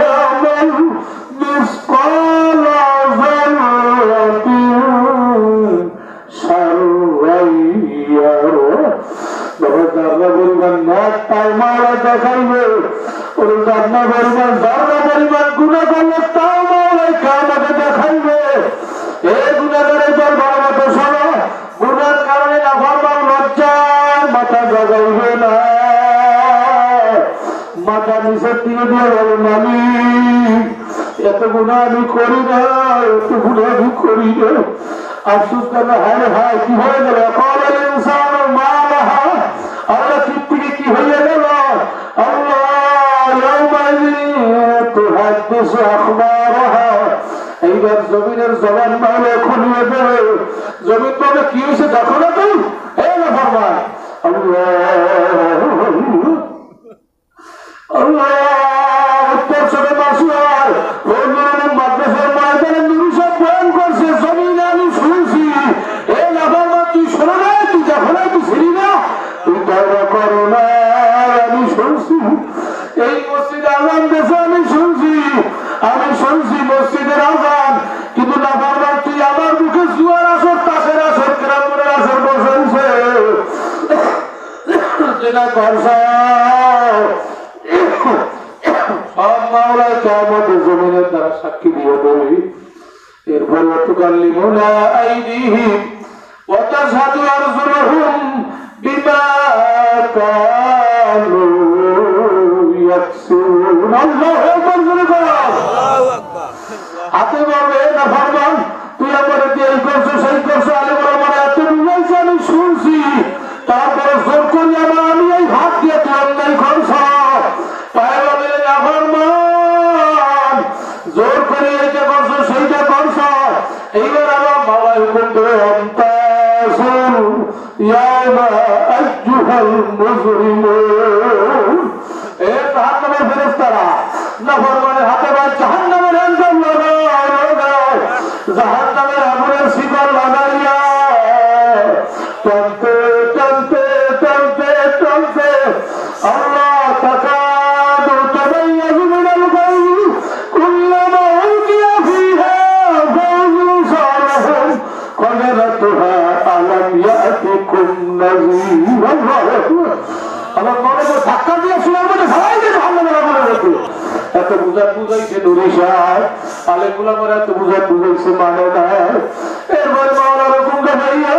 يعمل مثقال ذرة شرا يره যারা পরিমাণ ন্যাক তাই মাওলা দেখাইবে ওর যারা পরিমাণ যারা পরিমাণ গুনাহ করলে তাও মাওলা কিয়ামতে দেখাইবে। এই গুনাহগারের দল ভালো মতো শোনো, গুনার কারণে নাফরমান লজ্জায় মাথা জাগাইবে না, মাথা নিচের দিকে দিয়ে বলে মালিক এত গুনাহ আমি করি না, এত গুনাহ আমি করি না। আফসোস করলে হায় হায় কি হয়ে গেল, কল ইনসান মা লাহা, আল্লাহ তৃপ্তিকে কি হয়ে গেল, আল্লাহ ইয়াউমাইযিন তুহাদ্দিসু আখবারাহা, এইবার জমিনের জবান মালে খুলিয়ে দেবে। জমিন বলে কি হয়েছে দেখো না তুই, এই না ফরমান আল্লাহ উত্তর সবে মাসুয়ার মাদ্রাসার ময়দানে নিরুষক বয়ান করছে, জমিনে আমি শুনছি এই না ফরমান তুই শোনো না, তুই দেখো না, তুই ছিলি না, তুই তওবা করো না, আমি শুনছি এই মসজিদে আযান দেশে আমি শুনছি মসজিদের আযান, কিন্তু না ফরমান তুই আমার মুখে জুয়ার আসর, তাসের আসর, গ্রামের আসর বসাইছে যেটা করছে সব মাওলায় কিয়ামতের জমিনের দ্বারা সাক্ষী দিয়ে দেবে। এরপর ওয়াতুকাল্লিমুনা আইদিহিম ওয়া তাশহাদু আরজুলুহুম বিমা কানু ইয়াকসিবুন। আল্লাহু আকবার, আল্লাহু আকবার। হাতে বলবে না ফরমান তুই আমার এই করছো সেই করছো, আলে বলে আমার এত বুঝাইছে আমি শুনছি, তারপরে জোর করি আমার আমি এই হাত দিয়ে তুই অন্যায় করছ, পায়ে বলে না ফরমান জোর করে এইটা করছো সেইটা করছ। এইবার আমার বাবা হুকুম করে অন্তাসুল ইয়ামা আইয়ুহাল মুজরিমুন, এ জাহান্নামের ফেরেশতারা না ফরমানের হাতে ভাই জাহান্নামের আঞ্জাম লাগাও, জাহান্নামের আগুনের শিকল লাগাইয়া চলতে চলতে চলতে চলতে আল্লাহ তাকাদু তাবাইয়াজু মিনাল গায়বি কুল্লামা উলকিয়া ফিহা ফাওজুন সালাহুম কদারাতুহা আলাম ইয়াতিকুম নাযীর। আমার মনে করে ধাক্কা দিয়ে শোনার মধ্যে সবাই যে জাহান্নামের আগুনের মধ্যে এত বুঝাইছে নুরি সাহেব, আলেমুলা করে এত বুঝাইছে মানে না। এরপরে মাওলার হুকুমটা ভাইয়া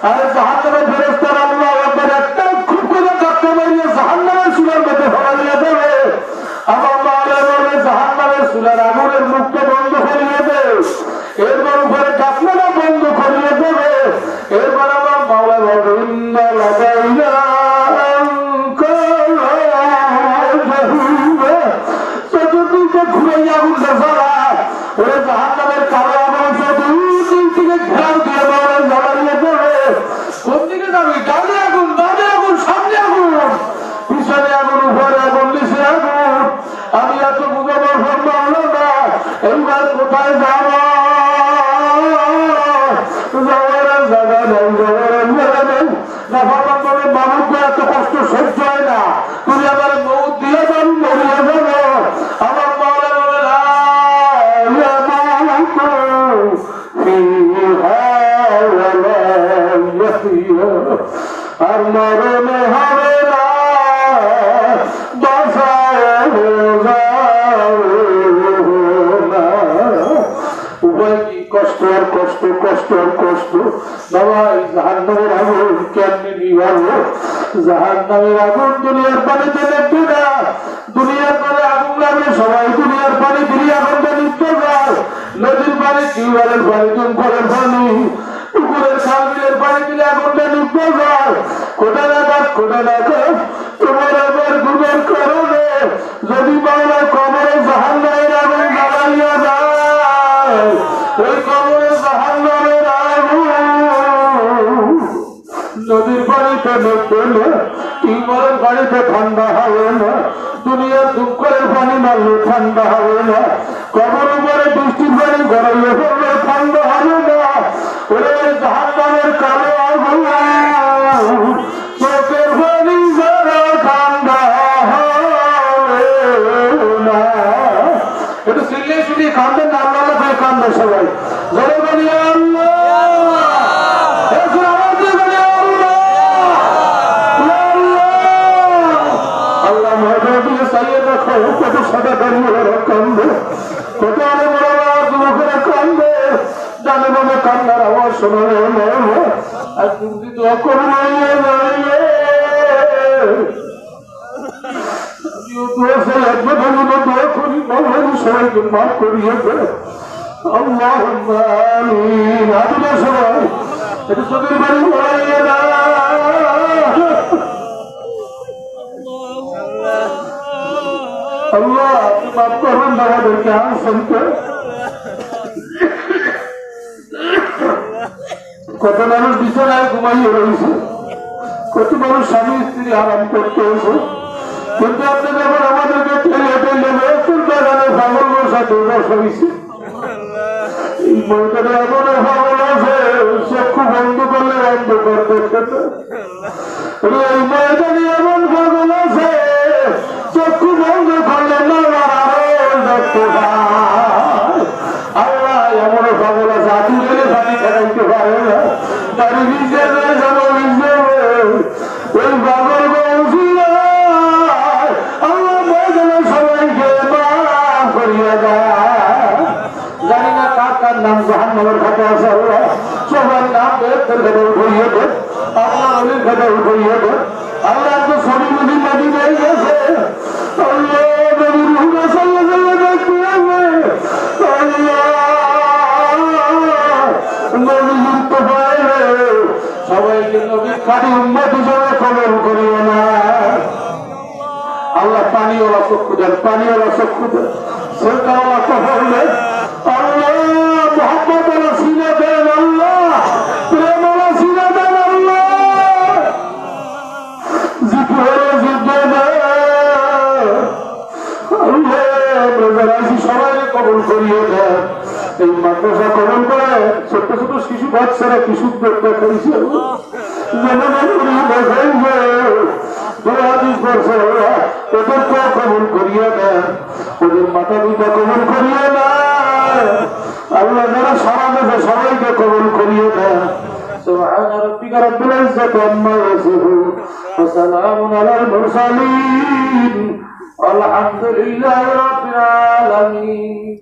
আরে জাহান্নামের ফেরেশতারা আল্লাহু আকবার একটা খুব করে ধাক্কা মারিয়ে জাহান্নামের চুলার মধ্যে ফেলাইয়া দেবে। আমার মাওলা বলে জাহান্নামের চুলার আগুনের মুখটা বন্ধ করিয়ে দেবে, এরপর উপরে ঢাকনাটা বন্ধ করিয়ে দেবে। এরপর আমার মাওলা বলে ইন্না লাগাইনা ঘুরাইয়া উঠে ফেলা ওরে জাহান্নামের কালো আগুন দুই দিকে ঘেরাও দিয়ে মাওলা জ্বালাইয়ে দেবে। কোন দিকে যাবি? ডানে আগুন, বামে আগুন, সামনে আগুন, পিছনে আগুন, উপরে আগুন, নিচে আগুন। আমি এত বুঝাবার সম্ভব না, এইবার কোথায় যাব? যাওয়ার জায়গা নেই, যাওয়ার জায়গা নেই। না ভাবলাম বলে মানুষ এত কষ্ট সহ্য হয় না, তুমি আবার মৌত দিয়ে যাবি, মরিয়া যাবো। আমার মাওলা বলে আর মরণে হবে না উভয় কি কষ্ট আর কষ্ট, কষ্ট আর কষ্ট। বাবা এই জাহান্নামের আগুন কেমনি নিভাবো? জাহান্নামের আগুন দুনিয়ার পানিতে দেখবে না, দুনিয়ার পানি আগুন লাগলে সবাই দুনিয়ার পানি দিয়ে আগুনটা নিতে যায়। নদীর পানি, টিউবওয়েলের পানি, দমকলের পানি, পুকুরের খালবিলের পানি দিলে আগুনটা নিতে যায়। কোটা লাগাত তোমার আবার গুণের কারণে যদি মাওলা কবরে জাহান্নামের আগুন জ্বালাইয়া যায়, ওই কবরে জাহান্নামের আগুন নদীর পানিতে দেখবে না, টিউবওয়েলের পানিতে ঠান্ডা হবে না, দুনিয়ার দমকলের পানি মারলে ঠান্ডা হবে না, কবর উপরে বৃষ্টির পানি গড়াইলে পড়লে ঠান্ডা হবে না। ওরে কান্নার আওয়াজ শোনা গেল আর তুমি দোয়া করবো দোয়া করি সবাইকে মাফ করিয়ে আল্লাহুম্মা আমিন আল্লাহ সবাই এটা চোখের বাড়ি বলাইয়ে না আল্লাহ আপনি মাফ করবেন না আমাদেরকে হাসনকে কত মানুষ বিছানায় ঘুমাইয়ে রয়েছে কত মানুষ স্বামী স্ত্রী আরাম করতে হয়েছে কিন্তু আপনি যখন আমাদেরকে ঠেলে ঠেলে বেকুল বাগানে পাগলের সাথে বসা হয়েছে এই ময়দানে এমন পাগল আছে চক্ষু বন্ধ করলে অন্ধকার দেখে না এই ময়দানে এমন পাগল আছে চক্ষু বন্ধ করলে না দেখতে পায় আল্লাহ এমন পাগল আছে আটু গেলে পানি খেলাইতে পারে না বাড়ি ভিজে যাবো ভিজে ওই পাগল বলছি জানি না কার কার নাম জাহান্নামের খাতা আছে আল্লাহ সবার নাম বেরের খাতা উঠাইয়ে দে আপনার অলির খাতা উঠাইয়ে দে আল্লাহ তো ছবি নদী নদী হয়ে গেছে আল্লাহ নবী রুহুল্লাহ সাল্লাল্লাহু আলাইহি ওয়াসাল্লাম আল্লাহ নবী যুক্ত পাইলে সবাইকে নবীর খাঁটি উম্মত হিসেবে কবুল করিও না আল্লাহ পানিওয়ালা চক্ষু দেন পানিওয়ালা চক্ষু দেন সেটাওয়ালা কবর দেন আল্লাহ মোহাম্মদ সিনা দেন আল্লাহ প্রেমওয়ালা সিনা দেন আল্লাহ জিকিরের জিজ্ঞে দেন আল্লাহ সবাই কবুল করিয়ে দেন এই মাদ্রাসা কবুল করে ছোট্ট ছোট শিশু বাচ্চারা কিশোরদের দেখাইছে ওদেরকে কবুল করিয়ে দেন ওদের মাতা পিতা কবুল করিয়ে দেন আল্লাহ যারা সারা দেশে সবাইকে কবুল করিয়ে দেন سبحان ربك رب العزة عما يصفون وسلام على المرسلين والحمد لله رب العالمين